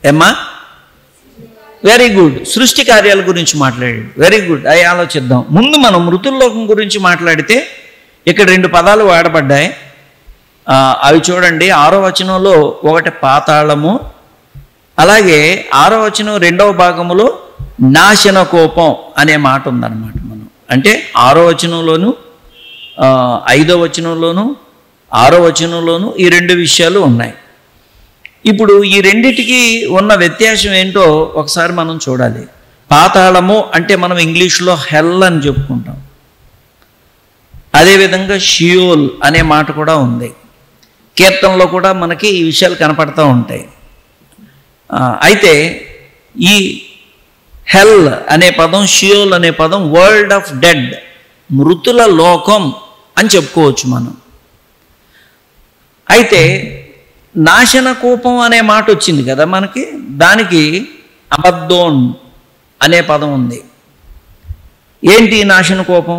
Speaker 1: ఏమ్మా? వెరీ గుడ్, సృష్టి కార్యాల గురించి మాట్లాడాడు. వెరీ గుడ్, అవి ఆలోచిద్దాం. ముందు మనం మృతుల్లోకం గురించి మాట్లాడితే ఇక్కడ 2 పదాలు వాడబడ్డాయి. అవి చూడండి. 6వ వచనంలో ఒకటి పాతాళము, అలాగే 6వ వచనం 2వ భాగములో నాశన కోపం అనే మాట ఉందన్నమాట. మనం అంటే 6వ వచనంలోను 5వ వచనంలోను 6వ వచనంలోను ఈ 2 విషయాలు ఉన్నాయి. ఇప్పుడు ఈ రెండిటికి ఉన్న వ్యత్యాసం ఏంటో ఒకసారి మనం చూడాలి. పాతాళము అంటే మనం ఇంగ్లీష్లో హెల్ అని చెప్పుకుంటాం. అదేవిధంగా షియోల్ అనే మాట కూడా ఉంది. కీర్తనలో కూడా మనకి ఈ విషయాలు కనపడతా ఉంటాయి. అయితే ఈ హెల్ అనే పదం, షియోల్ అనే పదం వరల్డ్ ఆఫ్ డెడ్, మృతుల లోకం అని చెప్పుకోవచ్చు మనం. అయితే నాశన కోపం అనే మాట వచ్చింది కదా మనకి, దానికి అబద్దోన్ అనే పదం ఉంది. ఏంటి నాశన కోపం?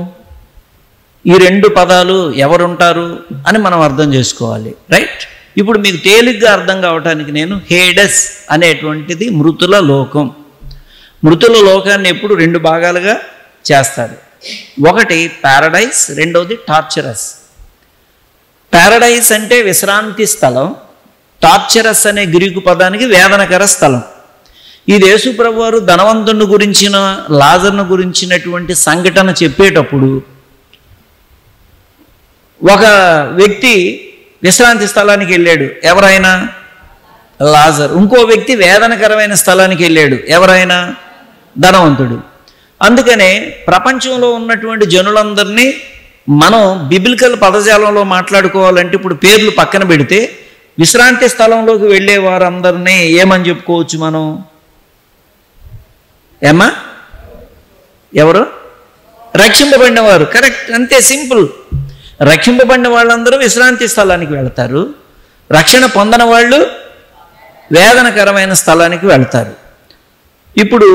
Speaker 1: ఈ 2 పదాలు ఎవరుంటారు అని మనం అర్థం చేసుకోవాలి, రైట్? ఇప్పుడు మీకు తేలిగ్గా అర్థం కావటానికి నేను హేడస్ అనేటువంటిది మృతుల లోకం. మృతుల లోకాన్ని ఎప్పుడు 2 భాగాలుగా చేస్తారు. ఒకటి ప్యారడైస్, రెండవది టార్చరస్. ప్యారడైస్ అంటే విశ్రాంతి స్థలం, టార్చరస్ అనే గ్రీకు పదానికి వేదనకర స్థలం. ఈ యేసు ప్రభువారు ధనవంతుని గురించిన, లాజర్ను గురించినటువంటి సంఘటన చెప్పేటప్పుడు ఒక వ్యక్తి విశ్రాంతి స్థలానికి వెళ్ళాడు, ఎవరైనా? లాజర్. ఇంకో వ్యక్తి వేదనకరమైన స్థలానికి వెళ్ళాడు, ఎవరైనా? ధనవంతుడు. అందుకనే ప్రపంచంలో ఉన్నటువంటి జనులందరినీ మనం బిబిలికల్ పదజాలంలో మాట్లాడుకోవాలంటే ఇప్పుడు పేర్లు పక్కన పెడితే విశ్రాంతి స్థలంలోకి వెళ్ళే వారందరినీ ఏమని చెప్పుకోవచ్చు మనం? ఏమా? ఎవరు? రక్షింపబడిన వారు. కరెక్ట్, అంతే, సింపుల్. రక్షింపబడిన వాళ్ళందరూ విశ్రాంతి స్థలానికి వెళ్తారు. రక్షణ పొందని వాళ్ళు వేదనకరమైన స్థలానికి వెళ్తారు. ఇప్పుడు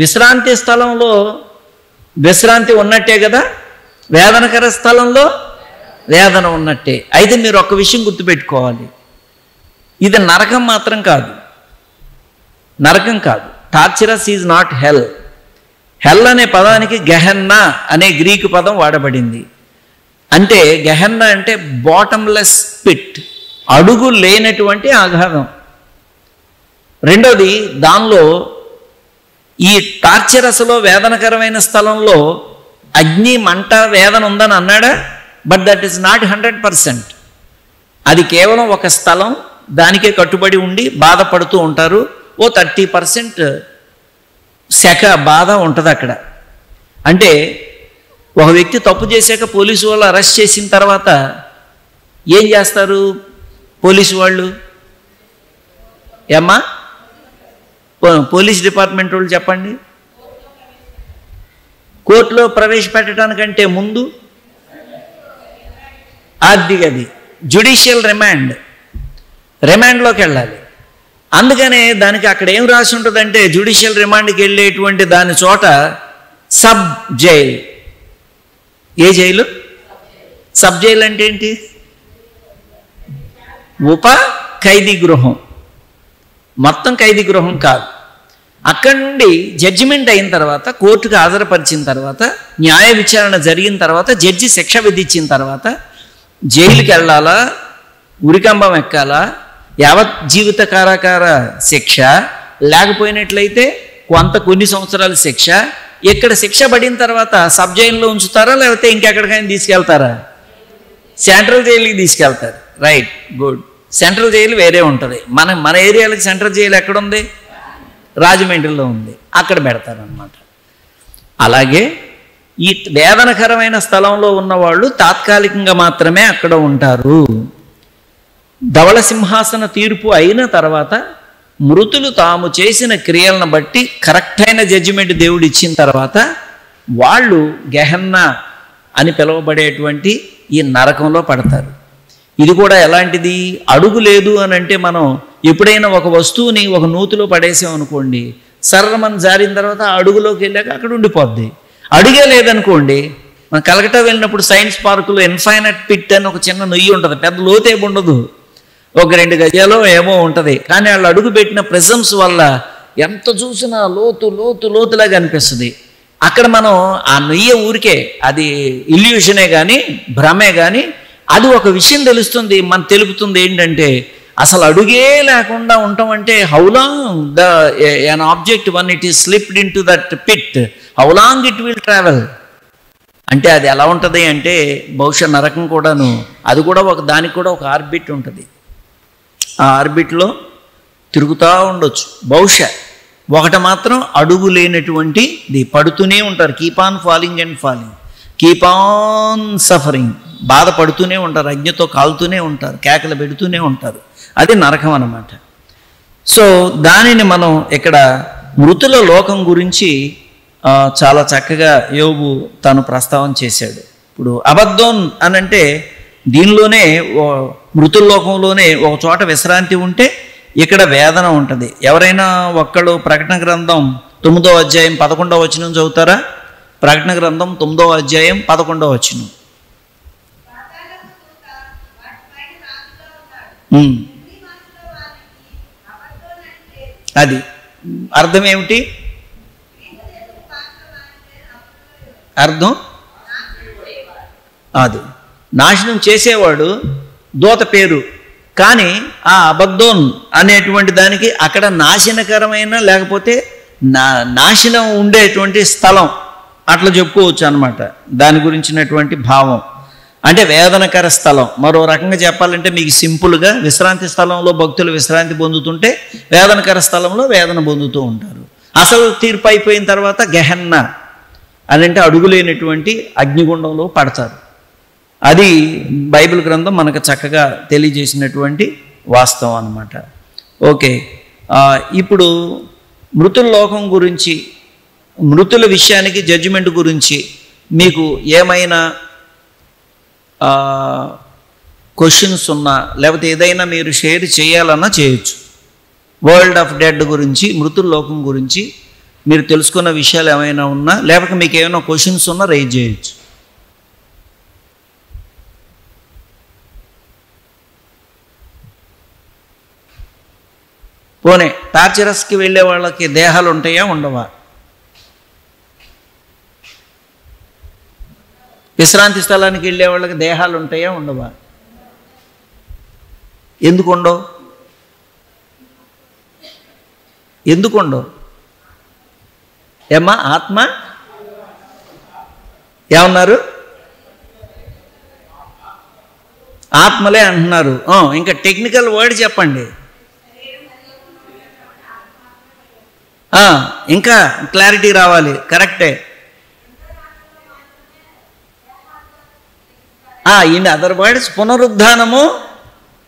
Speaker 1: విశ్రాంతి స్థలంలో విశ్రాంతి ఉన్నట్టే కదా, వేదనకర స్థలంలో వేదన ఉన్నట్టే. అయితే మీరు ఒక్క విషయం గుర్తుపెట్టుకోవాలి, ఇది నరకం మాత్రం కాదు. నరకం కాదు. టార్చరస్ ఈజ్ నాట్ హెల్. హెల్ అనే పదానికి గెహన్నా అనే గ్రీకు పదం వాడబడింది. అంటే గెహన్నా అంటే బాటమ్లెస్ పిట్, అడుగు లేనటువంటి ఆఘాతం. రెండోది, దానిలో ఈ టార్చరస్లో వేదనకరమైన స్థలంలో అగ్ని మంట వేదన ఉందని అన్నాడా? But that is not 100%. అది కేవలం ఒక స్థలం, దానికే కట్టుబడి ఉండి బాధపడుతూ ఉంటారు. ఓ 30% శక బాధ ఉంటుంది అక్కడ. అంటే ఒక వ్యక్తి తప్పు చేశాక పోలీసు వాళ్ళు అరెస్ట్ చేసిన తర్వాత ఏం చేస్తారు పోలీసు వాళ్ళు? ఏమ్మా, పోలీస్ డిపార్ట్మెంట్ వాళ్ళు చెప్పండి. కోర్టులో ప్రవేశపెట్టడానికంటే ముందు అది జ్యుడిషియల్ రిమాండ్లోకి వెళ్ళాలి. అందుకనే దానికి అక్కడ ఏం రాసి ఉంటుందంటే, జ్యుడిషియల్ రిమాండ్కి వెళ్ళేటువంటి దాని చోట సబ్ జైల్. ఏ జైలు? సబ్ జైలు అంటే ఏంటి? ఉప ఖైదీ గృహం, మొత్తం ఖైదీ గృహం కాదు. అక్కడి నుండి జడ్జిమెంట్ అయిన తర్వాత, కోర్టుకు హాజరుపరిచిన తర్వాత, న్యాయ విచారణ జరిగిన తర్వాత, జడ్జి శిక్ష విధించిన తర్వాత జైలుకి వెళ్ళాలా, ఉరికంబం ఎక్కాలా, యావత్ జీవిత కారాగార శిక్ష, లేకపోయినట్లయితే కొన్ని సంవత్సరాల శిక్ష. ఇక్కడ శిక్ష పడిన తర్వాత సబ్ జైల్లో ఉంచుతారా, లేకపోతే ఇంకెక్కడికైనా తీసుకెళ్తారా? సెంట్రల్ జైలుకి తీసుకెళ్తారు. Right, good. సెంట్రల్ జైలు వేరే ఉంటుంది. మన ఏరియాలకి సెంట్రల్ జైలు ఎక్కడుంది? రాజమండ్రిలో ఉంది. అక్కడ పెడతారనమాట. అలాగే ఈ వేదనకరమైన స్థలంలో ఉన్నవాళ్ళు తాత్కాలికంగా మాత్రమే అక్కడ ఉంటారు. ధవళ సింహాసన తీర్పు అయిన తర్వాత మృతులు తాము చేసిన క్రియలను బట్టి కరెక్ట్ అయిన జడ్జిమెంట్ దేవుడు ఇచ్చిన తర్వాత వాళ్ళు గెహన్నా అని పిలువబడేటువంటి ఈ నరకంలో పడతారు. ఇది కూడా ఎలాంటిది? అడుగు లేదు అని అంటే, మనం ఎప్పుడైనా ఒక వస్తువుని ఒక నూతిలో పడేసాం అనుకోండి, సర్రమని జారిన తర్వాత ఆ అడుగులోకి వెళ్ళాక అక్కడ ఉండిపోద్ది. అడుగే లేదనుకోండి, మనం కలకట్టా వెళ్ళినప్పుడు సైన్స్ పార్కులో ఇన్ఫైనైట్ పిట్ అని ఒక చిన్న నొయ్యి ఉంటుంది, పెద్ద లోతేమి ఉండదు, ఒక 2 గజాలో ఏమో ఉంటుంది. కానీ వాళ్ళు అడుగు పెట్టిన ప్రెజెన్స్ వల్ల ఎంత చూసినా లోతులాగా అనిపిస్తుంది. అక్కడ మనం ఆ నొయ్య ఊరికే, అది ఇల్యూషనే కానీ భ్రమే కానీ, అది ఒక విషయం తెలుస్తుంది, మన తెలుపుతుంది. ఏంటంటే అసలు అడుగే లేకుండా ఉండటం అంటే, how long an object when it is slipped into that pit, how long it will travel. అంటే అది ఎలా ఉంటుంది అంటే, బహుశా నరకం కూడాను, అది కూడా దానికి కూడా ఒక ఆర్బిట్ ఉంటుంది. ఆ ఆర్బిట్లో తిరుగుతూ ఉండొచ్చు. బహుశా ఒకటి మాత్రం అడుగు లేనటువంటిది, పడుతూనే ఉంటారు. Keep on falling and falling, keep on suffering, బాధపడుతూనే ఉంటారు, అగ్నితో కాలుతూనే ఉంటారు, కేకలు పెడుతూనే ఉంటారు. అది నరకం అన్నమాట. సో దానిని మనం ఇక్కడ మృతుల లోకం గురించి చాలా చక్కగా యోబు తాను ప్రస్తావన చేశాడు. ఇప్పుడు అబద్ధం అనంటే దీనిలోనే మృతుల లోకంలోనే ఒక చోట విశ్రాంతి ఉంటే ఇక్కడ వేదన ఉంటుంది. ఎవరైనా ఒక్కడు ప్రకటన గ్రంథం 9వ అధ్యాయం 11వ వచనం చదువుతారా? ప్రకటన గ్రంథం 9వ అధ్యాయం 11వ వచనం. అది అర్థం ఏమిటి? అర్థం అది నాశనం చేసేవాడు దూత పేరు. కానీ ఆ అబద్దోన్ అనేటువంటి దానికి అక్కడ నాశనకరమైన లేకపోతే నాశనం ఉండేటువంటి స్థలం అట్లా చెప్పుకోవచ్చు అన్నమాట. దాని గురించినటువంటి భావం అంటే వేదనకర స్థలం. మరో రకంగా చెప్పాలంటే మీకు సింపుల్గా, విశ్రాంతి స్థలంలో భక్తులు విశ్రాంతి పొందుతుంటే వేదనకర స్థలంలో వేదన పొందుతూ ఉంటారు. అసలు తీర్పు అయిపోయిన తర్వాత గెహన్న అని అంటే అడుగులేనటువంటి అగ్నిగుండంలో పడతారు. అది బైబిల్ గ్రంథం మనకు చక్కగా తెలియజేసినటువంటి వాస్తవం అన్నమాట. ఓకే, ఇప్పుడు మృతుల లోకం గురించి, మృతుల విషయానికి జడ్జిమెంట్ గురించి మీకు ఏమైనా క్వశ్చన్స్ ఉన్నా, లేకపోతే ఏదైనా మీరు షేర్ చేయాలన్నా చేయొచ్చు. వరల్డ్ ఆఫ్ డెడ్ గురించి, మృతుల లోకం గురించి మీరు తెలుసుకున్న విషయాలు ఏమైనా ఉన్నా, లేకపోతే మీకు ఏమైనా క్వశ్చన్స్ ఉన్నా రైజ్ చేయొచ్చు. పోనీ టార్చరస్కి వెళ్ళే వాళ్ళకి దేహాలు ఉంటాయా ఉండవా? విశ్రాంతి స్థలానికి వెళ్ళే వాళ్ళకి దేహాలు ఉంటాయా ఉండవా? ఎందుకుండవు? ఎందుకుండవు? ఏమ్మా ఆత్మ ఏమన్నారు? ఆత్మలే అంటున్నారు. ఇంకా టెక్నికల్ వర్డ్ చెప్పండి, ఇంకా క్లారిటీ రావాలి. కరెక్టే. ఇన్ అదర్ వర్డ్స్ పునరుద్ధానము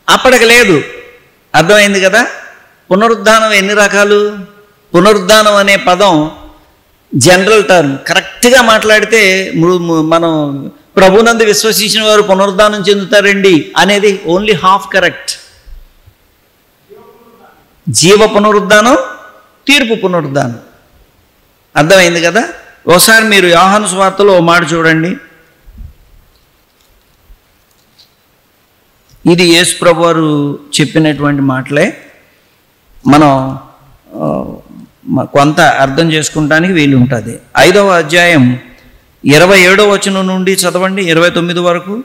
Speaker 1: అప్పటికి లేదు. అర్థమైంది కదా? పునరుద్ధానం ఎన్ని రకాలు? పునరుద్ధానం అనే పదం జనరల్ టర్మ్. కరెక్ట్గా మాట్లాడితే మనం ప్రభునందు విశ్వసించిన వారు పునరుద్ధానం చెందుతారండి అనేది ఓన్లీ హాఫ్ కరెక్ట్. జీవ పునరుద్ధానం, తీర్పు పునరుద్ధానం. అర్థమైంది కదా? ఒకసారి మీరు యోహాను సువార్తలో ఓ మాట చూడండి. ఇది యేసు ప్రభు వారు చెప్పినటువంటి మాటలే. మనం కొంత అర్థం చేసుకుంటానికి వీలు ఉంటుంది. 5వ అధ్యాయం 27వ వచనం నుండి చదవండి 29 వరకు.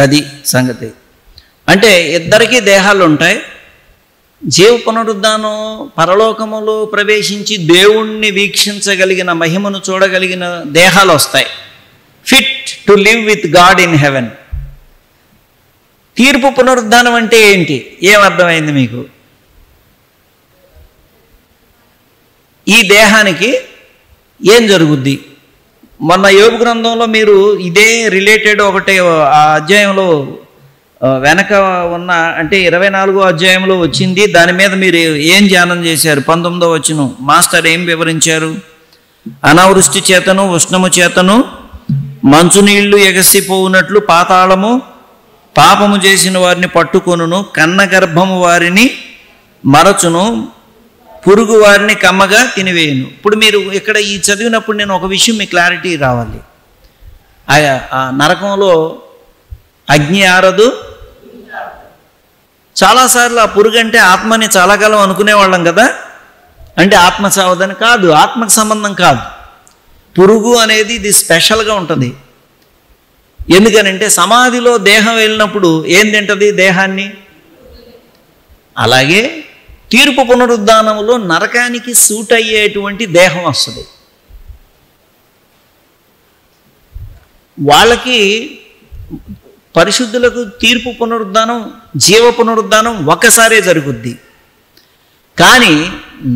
Speaker 1: అది సంగతి. అంటే ఇద్దరికీ దేహాలు ఉంటాయి. జీవ పునరుద్ధానం పరలోకములో ప్రవేశించి దేవుణ్ణి వీక్షించగలిగిన, మహిమను చూడగలిగిన దేహాలు వస్తాయి, fit to live with God in heaven. తీర్పు పునరుద్ధానం అంటే ఏంటి? ఏమర్థమైంది మీకు? ఈ దేహానికి ఏం జరుగుద్ది? మొన్న యోబు గ్రంథంలో మీరు ఇదే రిలేటెడ్ ఒకటే ఆ అధ్యాయంలో వెనక ఉన్న, అంటే 24వ అధ్యాయంలో వచ్చింది. దాని మీద మీరు ఏం ధ్యానం చేశారు? 19వ వచనం మాస్టర్ ఏం వివరించారు? అనావృష్టి చేతను ఉష్ణము చేతను మంచునీళ్లు ఎగసిపోవునట్లు పాతాళము పాపము చేసిన వారిని పట్టుకొనును, కన్న గర్భము వారిని మరచును, పురుగు వారిని కమ్మగా తినివేయను. ఇప్పుడు మీరు ఇక్కడ ఈ చదివినప్పుడు నేను ఒక విషయం మీకు క్లారిటీ రావాలి. ఆ నరకంలో అగ్ని ఆరదు. చాలాసార్లు ఆ పురుగు అంటే ఆత్మని చాలా కాలం అనుకునేవాళ్ళం కదా. అంటే ఆత్మ చావదని కాదు, ఆత్మకు సంబంధం కాదు. పురుగు అనేది ఇది స్పెషల్గా ఉంటుంది. ఎందుకనంటే సమాధిలో దేహం వెళ్ళినప్పుడు ఏం తింటుంది? దేహాన్ని. అలాగే తీర్పు పునరుద్ధానంలో నరకానికి సూట్ అయ్యేటువంటి దేహం వస్తుంది. వాళ్ళకి పరిశుద్ధులకు తీర్పు పునరుద్ధానం, జీవ పునరుద్ధానం ఒక్కసారే జరుగుద్ది. కానీ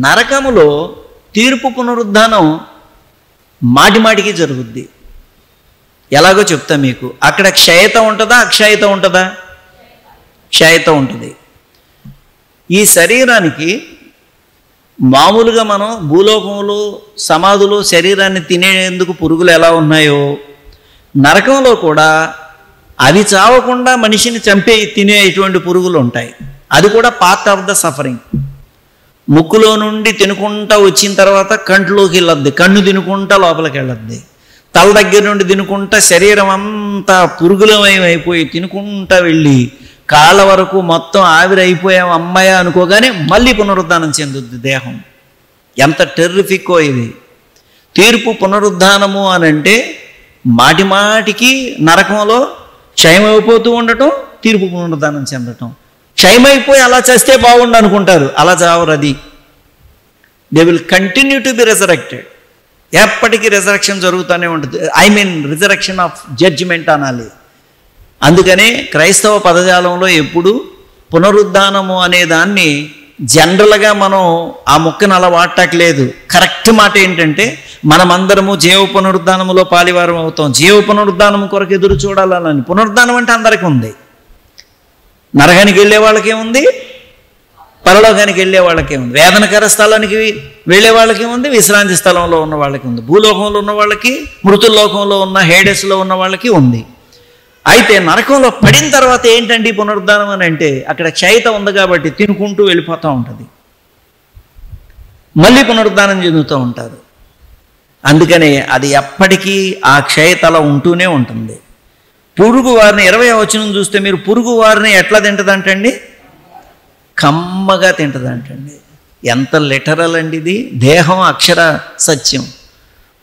Speaker 1: నరకములో తీర్పు పునరుద్ధానం మాటిమాటికి జరుగుద్ది. ఎలాగో చెప్తా మీకు. అక్కడ క్షయత ఉంటుందా, అక్షయత ఉంటుందా? క్షయత ఉంటుంది. ఈ శరీరానికి మామూలుగా మనం భూలోకంలో సమాధులు శరీరాన్ని తినేందుకు పురుగులు ఎలా ఉన్నాయో, నరకంలో కూడా అవి చావకుండా మనిషిని చంపే తినేటువంటి పురుగులు ఉంటాయి. అది కూడా పార్ట్ ఆఫ్ ద సఫరింగ్. ముక్కులో నుండి తినుకుంటా వచ్చిన తర్వాత కంట్లోకి వెళ్ళొద్ది, కన్ను తినుకుంటా లోపలికి వెళ్ళొద్ది, తల దగ్గర నుండి తినుకుంటా శరీరం అంతా పురుగులమయమైపోయి తినుకుంటా వెళ్ళి కాళ్ళ వరకు మొత్తం ఆవిరైపోయాం అమ్మాయ అనుకోగానే మళ్ళీ పునరుద్ధానం చెందుద్ది దేహం. ఎంత టెర్రిఫిక్కో ఇది. తీర్పు పునరుద్ధానము అని అంటే మాటి మాటికి నరకంలో క్షయమైపోతూ ఉండటం, తీర్పు పునరుద్ధానం చెందటం. క్షయమైపోయి అలా చేస్తే బాగుండు అనుకుంటారు, అలా చావరు. అది they will continue to be resurrected. ఎప్పటికీ రిజరెక్షన్ జరుగుతూనే ఉంటుంది. రిజరెక్షన్ ఆఫ్ జడ్జిమెంట్ అనాలి. అందుకనే క్రైస్తవ పదజాలంలో ఎప్పుడు పునరుద్ధానము అనే దాన్ని జనరల్గా మనం ఆ మొక్కను అలా వాడటలేదు. కరెక్ట్ మాట ఏంటంటే మనమందరము జీవ పునరుద్ధానములో పాలివారం అవుతాం. జీవ పునరుద్ధానం కొరకు ఎదురు చూడాలని. పునరుద్ధానం అంటే అందరికీ ఉంది. నరకానికి వెళ్ళే వాళ్ళకే ఉంది, పరలోకానికి వెళ్ళే వాళ్ళకే ఉంది. వేదనకర స్థలానికి వెళ్ళే వాళ్ళకి ఉంది, విశ్రాంతి స్థలంలో ఉన్న వాళ్ళకి ఉంది. భూలోకంలో ఉన్న వాళ్ళకి, మృతుల్లోకంలో ఉన్న హేడెస్లో ఉన్న వాళ్ళకి ఉంది. అయితే నరకంలో పడిన తర్వాత ఏంటండి పునరుద్ధానం అని అంటే, అక్కడ క్షయిత ఉంది కాబట్టి తినుకుంటూ వెళ్ళిపోతూ ఉంటుంది. మళ్ళీ పునరుద్ధానం చెందుతూ ఉంటారు. అందుకనే అది ఎప్పటికీ ఆ క్షయతల ఉంటూనే ఉంటుంది. పురుగు వారిని 20వ వచనం చూస్తే మీరు పురుగు వారిని ఎట్లా తింటదంటండి? కమ్మగా తింటదంటండి. ఎంత లిటరల్ అండి ఇది. దేహం అక్షర సత్యం,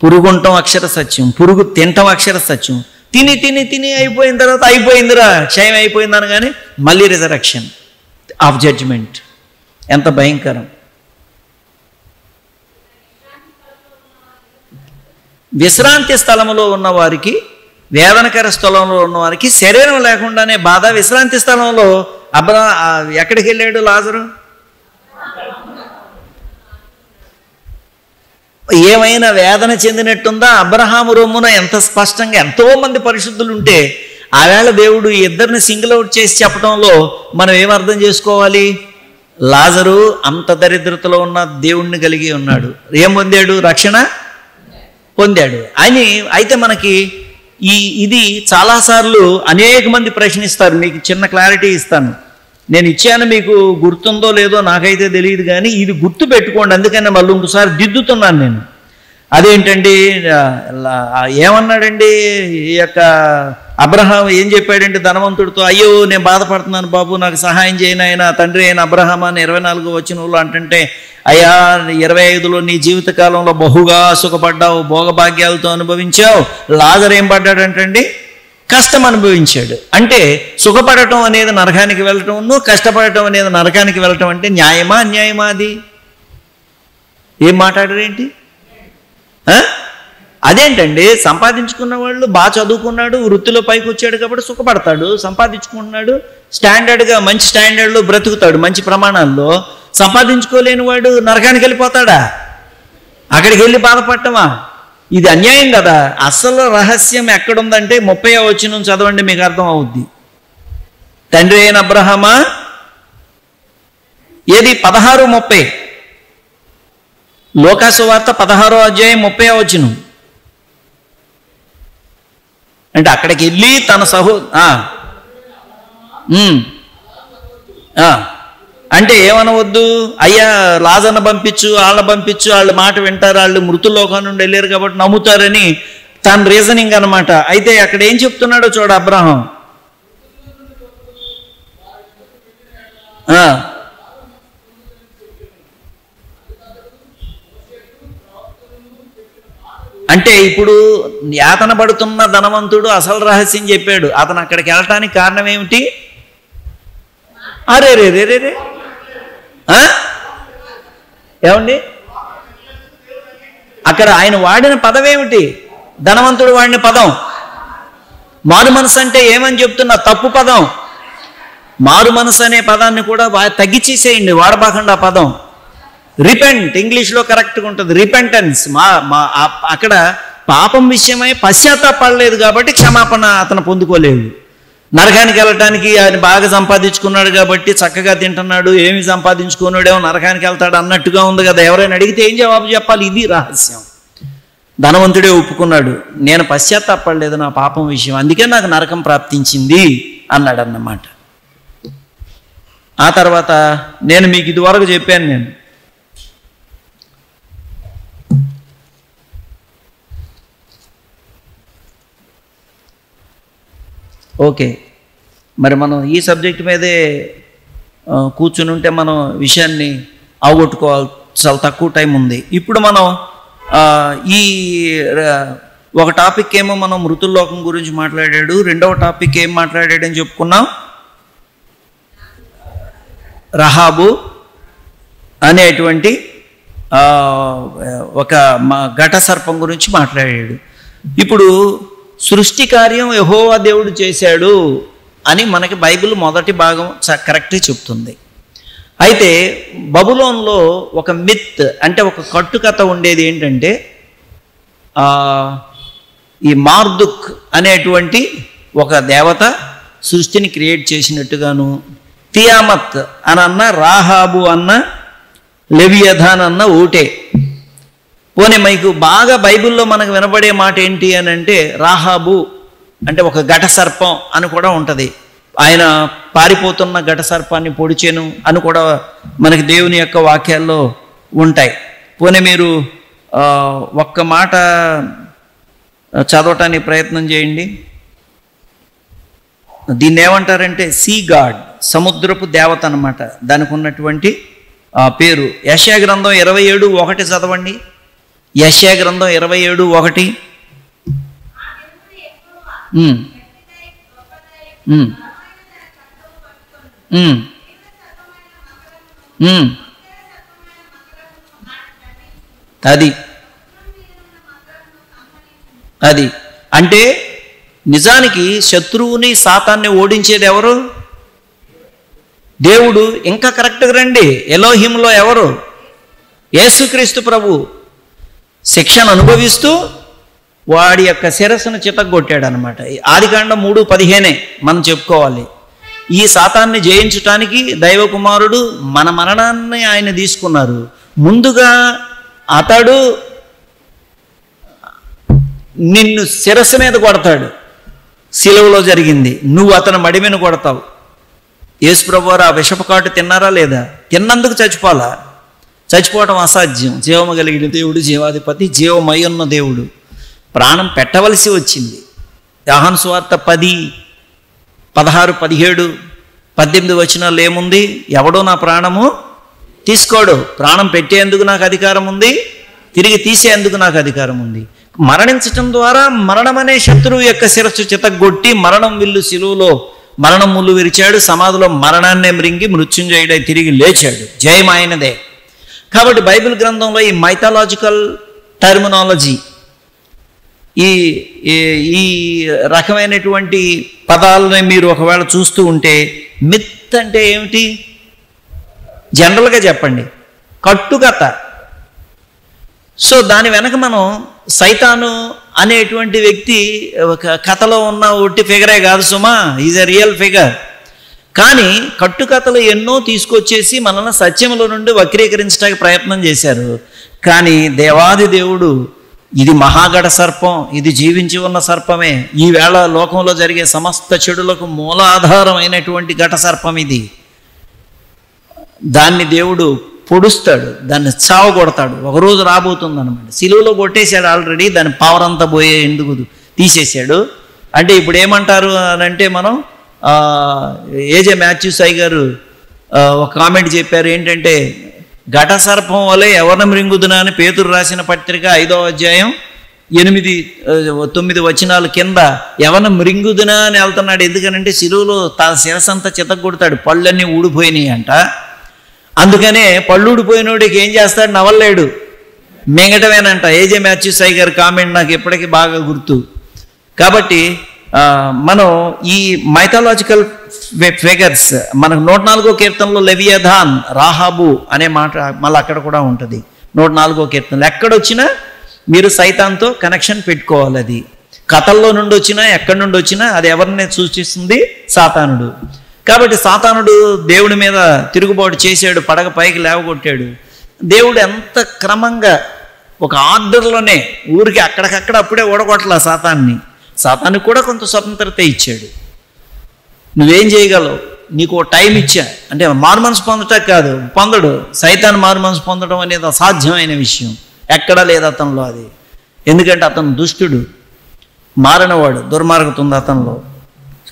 Speaker 1: పురుగు ఉండటం అక్షర సత్యం, పురుగు తినటం అక్షర సత్యం. తిని తిని తిని అయిపోయిన తర్వాత అయిపోయిందిరా, క్షయం అయిపోయింది అనగానే మళ్ళీ రిజరెక్షన్ ఆఫ్ జడ్జిమెంట్. ఎంత భయంకరం. విశ్రాంతి స్థలంలో ఉన్న వారికి, వేదనకర స్థలంలో ఉన్న వారికి శరీరం లేకుండానే బాధ. విశ్రాంతి స్థలంలో ఎక్కడికి వెళ్ళాడు లాజరు? ఏమైనా వేదన చెందినట్టుందా? అబ్రహాము రొమ్మున ఎంత స్పష్టంగా ఎంతోమంది పరిశుద్ధులు ఉంటే ఆవేళ దేవుడు ఈ ఇద్దరిని సింగిల్ అవుట్ చేసి చెప్పడంలో మనం ఏమర్థం చేసుకోవాలి? లాజరు అంత దరిద్రతలో ఉన్న దేవుణ్ణి కలిగి ఉన్నాడు. ఏం పొందాడు? రక్షణ పొందాడు అని. అయితే మనకి ఇది చాలాసార్లు అనేక మంది ప్రశ్నిస్తారు. మీకు చిన్న క్లారిటీ ఇస్తాను. నేను ఇచ్చాను, మీకు గుర్తుందో లేదో నాకైతే తెలియదు, కానీ ఇది గుర్తు పెట్టుకోండి. అందుకని మళ్ళీ ఇంకోసారి దిద్దుతున్నాను నేను. అదేంటండి, ఏమన్నాడండి ఈ యొక్క అబ్రహాం? ఏం చెప్పాడంటే ధనవంతుడితో, అయ్యో నేను బాధపడుతున్నాను బాబు, నాకు సహాయం చేయను ఆయన తండ్రి అయిన అబ్రహాం అని 24వ వచనంలో అంటుంటే, అయ్యా 25లో నీ జీవితకాలంలో బహుగా సుఖపడ్డావు, భోగభాగ్యాలతో అనుభవించావు. లాజరు ఏం పడ్డాడంటండి? కష్టం అనుభవించాడు. అంటే సుఖపడటం అనేది నరకానికి వెళ్ళటం, కష్టపడటం అనేది నరకానికి వెళ్ళటం అంటే న్యాయమా అన్యాయమా? అది ఏం మాట్లాడారేంటి? అదేంటండి, సంపాదించుకున్న వాళ్ళు బాగా చదువుకున్నాడు, వృత్తిలో పైకి వచ్చాడు కాబట్టి సుఖపడతాడు, సంపాదించుకుంటున్నాడు, స్టాండర్డ్గా మంచి స్టాండర్డ్లో బ్రతుకుతాడు, మంచి ప్రమాణాల్లో. సంపాదించుకోలేని వాడు నరకానికి వెళ్ళిపోతాడా? అక్కడికి వెళ్ళి బాధపడటమా? ఇది అన్యాయం కదా. అసలు రహస్యం ఎక్కడుందంటే 30వ వచనం చదవండి, మీకు అర్థం అవుద్ది. తండ్రి అయిన అబ్రహామా, ఏది 16:30 లోకాసు వార్త 16వ అధ్యాయం 30వ వచనం. అంటే అక్కడికి వెళ్ళి తన అంటే ఏమనవద్దు, అయ్యా లాజర్ను పంపించు, వాళ్ళని పంపించు, వాళ్ళ మాట వింటారు, వాళ్ళు మృతుల్లోకం నుండి వెళ్ళారు కాబట్టి నమ్ముతారని తన రీజనింగ్ అనమాట. అయితే అక్కడ ఏం చెప్తున్నాడో చూడ అబ్రహాం. అంటే ఇప్పుడు యాతన పడుతున్న ధనవంతుడు అసలు రహస్యం చెప్పాడు. అతను అక్కడికి వెళ్ళటానికి కారణం ఏమిటి? అరే రే రే రే రే ఏమండి, అక్కడ ఆయన వాడిన పదం ఏమిటి? ధనవంతుడు వాడిన పదం మారు మనసు. అంటే ఏమని చెప్తున్నా? తప్పు పదం. మారు మనసు అనే పదాన్ని కూడా తగ్గిచేసేయండి, వాడబాకండి ఆ పదం. రిపెంట్ ఇంగ్లీష్లో కరెక్ట్గా ఉంటుంది, రిపెంటెన్స్. అక్కడ పాపం విషయమై పశ్చాత్తాపడలేదు కాబట్టి క్షమాపణ అతను పొందుకోలేదు. నరకానికి వెళ్ళటానికి ఆయన బాగా సంపాదించుకున్నాడు కాబట్టి చక్కగా తింటున్నాడు, ఏమి సంపాదించుకున్నాడేమో నరకానికి వెళ్తాడు అన్నట్టుగా ఉంది కదా. ఎవరైనా అడిగితే ఏం జవాబు చెప్పాలి? ఇది రహస్యం. ధనవంతుడే ఒప్పుకున్నాడు, నేను పశ్చాత్తాపడలేదు నా పాపం విషయం, అందుకే నాకు నరకం ప్రాప్తించింది అన్నాడు అన్నమాట. ఆ తర్వాత నేను మీకు ఇదివరకు చెప్పాను, నేను ఓకే మరి మనం ఈ సబ్జెక్ట్ మీదే కూర్చుని ఉంటే మనం విషయాన్ని అవగొట్టుకోవాలి, చాలా తక్కువ టైం ఉంది. ఇప్పుడు మనం ఈ ఒక టాపిక్ ఏమో మనం మృతుల్లోకం గురించి మాట్లాడాడు, రెండవ టాపిక్ ఏం మాట్లాడాడని చెప్పుకున్నాం, రహాబు అనేటువంటి ఒక ఘట సర్పం గురించి మాట్లాడాడు. ఇప్పుడు సృష్టి కార్యం యెహోవా దేవుడు చేశాడు అని మనకి బైబిల్ మొదటి భాగం కరెక్ట్గా చెప్తుంది. అయితే బబులోన్లో ఒక మిత్ అంటే ఒక కట్టుకథ ఉండేది ఏంటంటే, ఈ మార్దుక్ అనేటువంటి ఒక దేవత సృష్టిని క్రియేట్ చేసినట్టుగాను, తియామత్ అన్న, రాహాబు అన్న, లెవియథాన్ అన్న ఒకటే. పోనీ మీకు బాగా బైబిల్లో మనకు వినబడే మాట ఏంటి అని అంటే, రాహాబు అంటే ఒక ఘట సర్పం అని కూడా ఉంటుంది. ఆయన పారిపోతున్న ఘట సర్పాన్ని పొడిచెను అని కూడా మనకి దేవుని యొక్క వాక్యాల్లో ఉంటాయి. పోనీ మీరు ఒక్క మాట చదవటానికి ప్రయత్నం చేయండి. దీన్ని ఏమంటారంటే సీ గాడ్, సముద్రపు దేవత అన్నమాట. దానికి ఉన్నటువంటి పేరు. యెషయా గ్రంథం 27:1 చదవండి. యెషయా గ్రంథం 27:1. అది అంటే నిజానికి శత్రువుని సాతాన్ని ఓడించేది ఎవరు? దేవుడు. ఇంకా కరెక్ట్గా రండి, ఎలోహింలో ఎవరు? యేసుక్రీస్తు ప్రభు శిక్షను అనుభవిస్తూ వాడి యొక్క శిరస్సును చితగ్గొట్టాడు అనమాట. ఆదికాండం 3:15 మనం చెప్పుకోవాలి. ఈ సాతాన్ని జయించటానికి దైవకుమారుడు మన మరణాన్ని ఆయన తీసుకున్నారు. ముందుగా అతడు నిన్ను శిరస్సు మీద కొడతాడు. శిలువలో జరిగింది. నువ్వు అతను మడి మీద కొడతావు. యేసు ప్రభువారు ఆ విషపు కాటు తిన్నారా లేదా? తిన్నందుకు చచ్చిపోవాలా? చచ్చిపోవటం అసాధ్యం. జీవము కలిగిన దేవుడు, జీవాధిపతి, జీవమై ఉన్న దేవుడు ప్రాణం పెట్టవలసి వచ్చింది. యోహాను సువార్త 10, 16, 17, 18 వచనాలు ఏముంది? ఎవడో నా ప్రాణము తీసుకోడు. ప్రాణం పెట్టేందుకు నాకు అధికారం ఉంది, తిరిగి తీసేందుకు నాకు అధికారం ఉంది. మరణించటం ద్వారా మరణం అనే శత్రువు యొక్క శిరస్సు చితగ్గొట్టి మరణం విల్లు శిలువలో మరణం ముళ్ళు విరిచాడు. సమాధిలో మరణాన్నే మృంగి మృత్యుంజయుడై తిరిగి లేచాడు. జయం ఆయనదే. కాబట్టి బైబిల్ గ్రంథంలో ఈ మైథాలజికల్ టర్మినాలజీ, ఈ ఈ రకమైనటువంటి పదాలని మీరు ఒకవేళ చూస్తూ ఉంటే, మిత్ అంటే ఏమిటి? జనరల్గా చెప్పండి, కట్టుకథ. సో దాని వెనక మనం సైతాను అనేటువంటి వ్యక్తి ఒక కథలో ఉన్న ఒట్టి ఫిగరే కాదు సుమా, ఈజ్ ఎ రియల్ ఫిగర్. కానీ కట్టుకథలు ఎన్నో తీసుకొచ్చేసి మనల్ని సత్యముల నుండి వక్రీకరించడానికి ప్రయత్నం చేశారు. కానీ దేవాది దేవుడు, ఇది మహాగఢ సర్పం, ఇది జీవించి ఉన్న సర్పమే, ఈవేళ లోకంలో జరిగే సమస్త చెడులకు మూలాధారమైనటువంటి ఘట సర్పం ఇది. దాన్ని దేవుడు పొడుస్తాడు, దాన్ని చావగొడతాడు. ఒకరోజు రాబోతుంది అనమాట. సిలువలో కొట్టేశాడు ఆల్రెడీ, దాని పవర్ అంతా పోయే ఎందుకు తీసేశాడు. అంటే ఇప్పుడు ఏమంటారు అని అంటే, మనం ఏజే మాథ్యూ సాయి గారు ఒక కామెంట్ చెప్పారు ఏంటంటే, ఘట సర్పం వలె ఎవరిని మృంగుదునా అని పేతురు రాసిన పత్రిక 5వ అధ్యాయం 8-9 వచనాలు కింద ఎవరిని మృంగుదునా అని వెళ్తున్నాడు. ఎందుకనంటే సిలువలో తన శిరసంతా చితగ్గొడతాడు, పళ్ళన్నీ ఊడిపోయినాయి అంట. అందుకనే పళ్ళు ఊడిపోయినోడికి ఏం చేస్తాడు? నవల్లేడు, మింగటమేనంట. ఏజే మాథ్యూ సాయి గారి కామెంట్ నాకు ఎప్పటికీ బాగా గుర్తు. కాబట్టి మనం ఈ మైథాలజికల్ ఫిగర్స్, మనకు 104వ కీర్తనలో లెవియథాన్, రాహాబు అనే మాట మళ్ళీ అక్కడ కూడా ఉంటుంది. 104వ కీర్తనలో ఎక్కడొచ్చినా మీరు సైతాన్తో కనెక్షన్ పెట్టుకోవాలి. అది కథల్లో నుండి వచ్చినా ఎక్కడి నుండి వచ్చినా అది ఎవరిని సూచిస్తుంది? సాతానుడు. కాబట్టి సాతానుడు దేవుడి మీద తిరుగుబాటు చేశాడు, పడగ పైకి లేవగొట్టాడు. దేవుడు ఎంత క్రమంగా ఒక ఆర్డర్లోనే, ఊరికి అక్కడికక్కడ అప్పుడే ఓడగొట్టలా సాతాన్ని. సాతానికి కూడా కొంత స్వతంత్రత ఇచ్చాడు. నువ్వేం చేయగలవు? నీకు టైం ఇచ్చా అంటే మారు మనసు పొందటం కాదు, పొందడు. సైతాన్ మారు మనసు పొందడం అనేది అసాధ్యమైన విషయం, ఎక్కడా లేదు అతనిలో అది. ఎందుకంటే అతను దుష్టుడు, మారినవాడు, దుర్మార్గత ఉంది అతనిలో.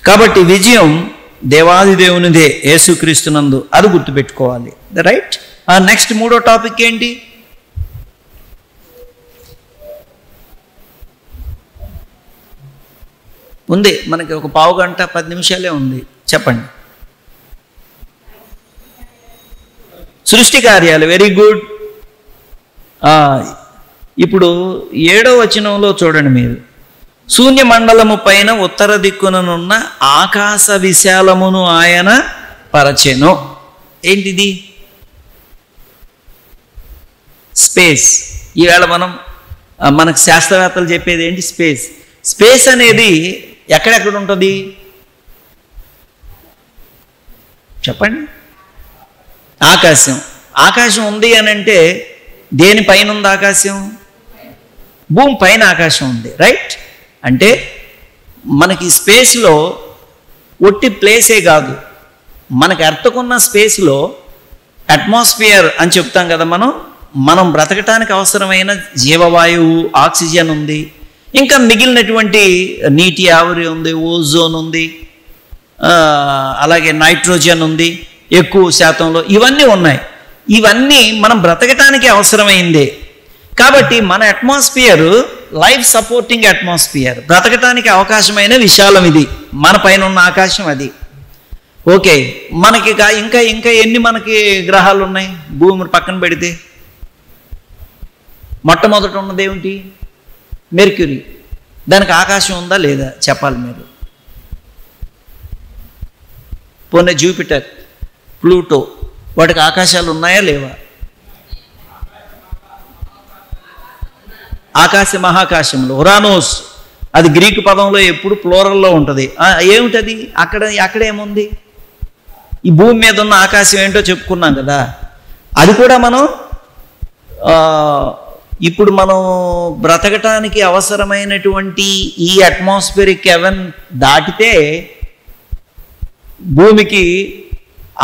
Speaker 1: కాబట్టి విజయం దేవాది దేవునిదే యేసుక్రీస్తునందు, అది గుర్తుపెట్టుకోవాలి. రైట్. నెక్స్ట్ 3వ టాపిక్ ఏంటి? ఉంది, మనకి ఒక పావు గంట 10 నిమిషాలే ఉంది. చెప్పండి. సృష్టి కార్యాలు, వెరీ గుడ్. ఇప్పుడు 7వ వచనంలో చూడండి మీరు. శూన్యమండలము పైన ఉత్తర దిక్కుననున్న ఆకాశ విశాలమును ఆయన పరచెను. ఏంటిది? స్పేస్. ఈవేళ మనకు శాస్త్రవేత్తలు చెప్పేది ఏంటి? స్పేస్ అనేది ఎక్కడెక్కడ ఉంటుంది చెప్పండి? ఆకాశం ఉంది అని అంటే దేనిపైన ఉంది ఆకాశం? భూమి పైన ఆకాశం ఉంది, రైట్? అంటే మనకి స్పేస్లో ఒట్టి ప్లేసే కాదు, మనకి ఎర్త్కున్న స్పేస్లో అట్మాస్ఫియర్ అని చెప్తాం కదా మనం బ్రతకటానికి అవసరమైన జీవవాయువు, ఆక్సిజన్ ఉంది. ఇంకా మిగిలినటువంటి నీటి ఆవిరి ఉంది, ఓజోన్ ఉంది, అలాగే నైట్రోజన్ ఉంది ఎక్కువ శాతంలో. ఇవన్నీ ఉన్నాయి. ఇవన్నీ మనం బ్రతకటానికి అవసరమైందే. కాబట్టి మన అట్మాస్ఫియర్ లైఫ్ సపోర్టింగ్ అట్మాస్ఫియర్, బ్రతకటానికి అవకాశమైన విశాలం ఇది. మన పైన ఉన్న ఆకాశం అది. ఓకే, మనకి ఇంకా ఎన్ని మనకి గ్రహాలు ఉన్నాయి భూమి పక్కన పెడితే? మొట్టమొదట ఉన్నది ఏమిటి? మెర్క్యూరీ. దానికి ఆకాశం ఉందా లేదా చెప్పాలి మీరు. పోనీ జూపిటర్, ప్లూటో, వాటికి ఆకాశాలు ఉన్నాయా లేవా? ఆకాశ మహాకాశంలో ఉరానోస్, అది గ్రీకు పదంలో ఎప్పుడు ప్లోరల్లో ఉంటుంది. ఏమిటది? అక్కడేముంది? ఈ భూమి మీద ఉన్న ఆకాశం ఏంటో చెప్పుకున్నాం కదా. అది కూడా ఇప్పుడు మనం బ్రతకటానికి అవసరమైనటువంటి ఈ అట్మాస్ఫియరిక్ హెవెన్ దాటితే భూమికి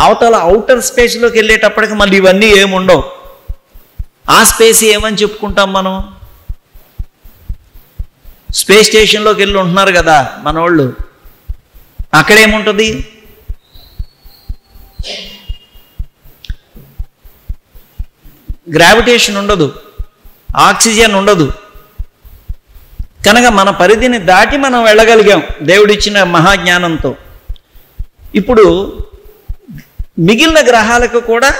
Speaker 1: అవతల అవుటర్ స్పేస్లోకి వెళ్ళేటప్పటికి మళ్ళీ ఇవన్నీ ఏముండవు. ఆ స్పేస్ ఏమని చెప్పుకుంటాం మనం? స్పేస్ స్టేషన్లోకి వెళ్ళి ఉంటున్నారు కదా మనోళ్ళు. అక్కడేముంటుంది? గ్రావిటేషన్ ఉండదు, ఆక్సిజన్ ఉండదు. కనుక మన పరిధిని దాటి మనం వెళ్ళగలిగాం దేవుడిచ్చిన మహాజ్ఞానంతో. ఇప్పుడు మిగిలిన గ్రహాలకు కూడా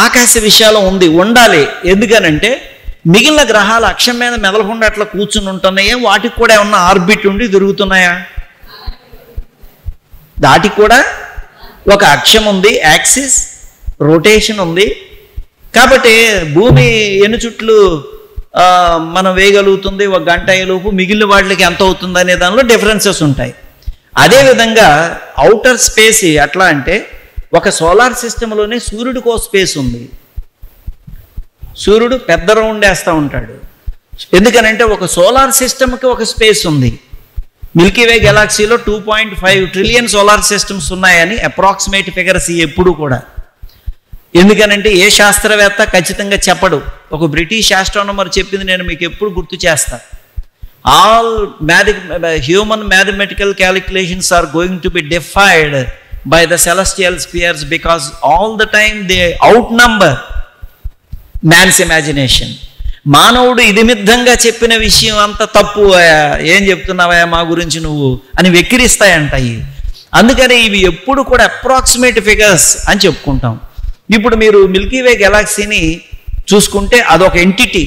Speaker 1: ఆకాశ విశాలం ఉండాలి. ఎందుకనంటే మిగిలిన గ్రహాలు అక్షం మీద మెదలకుండా అట్లా కూర్చుని ఉంటున్నాయా? వాటికి కూడా ఏమన్నా ఆర్బిట్ ఉండి తిరుగుతున్నాయా? దాటికి కూడా ఒక అక్షం ఉంది, యాక్సిస్, రొటేషన్ ఉంది. కాబట్టి భూమి ఎన్ని చుట్లు మనం వేయగలుగుతుంది ఒక గంట అయ్యేలోపు, మిగిలిన వాటికి ఎంత అవుతుంది అనే దానిలో డిఫరెన్సెస్ ఉంటాయి. అదేవిధంగా అవుటర్ స్పేస్ ఎట్లా అంటే ఒక సోలార్ సిస్టంలోనే సూర్యుడికో స్పేస్ ఉంది. సూర్యుడు పెద్ద రౌండ్ వేస్తూ ఉంటాడు. ఎందుకనంటే ఒక సోలార్ సిస్టమ్కి ఒక స్పేస్ ఉంది. మిల్కీవే గెలాక్సీలో 2.5 ట్రిలియన్ సోలార్ సిస్టమ్స్ ఉన్నాయని అప్రాక్సిమేట్ ఫిగర్స్ ఎప్పుడు కూడా. ఎందుకనంటే ఏ శాస్త్రవేత్త ఖచ్చితంగా చెప్పడు. ఒక బ్రిటిష్ ఆస్ట్రానమర్ చెప్పింది నేను మీకు ఎప్పుడు గుర్తు చేస్తా. All human mathematical calculations are going to be defied by the celestial spheres because all the time they outnumber man's imagination. మానవుడు ఇదిమిద్దంగా చెప్పిన విషయం అంత తప్పు, ఏం చెప్తున్నావా మా గురించి నువ్వు అని వెక్కిరిస్తాయంటాయి. అందుకని ఇవి ఎప్పుడు కూడా అప్రాక్సిమేట్ ఫిగర్స్ అని చెప్పుకుంటాం. ఇప్పుడు మీరు మిల్కీవే గెలాక్సీని చూసుకుంటే అదొక ఎంటిటీ,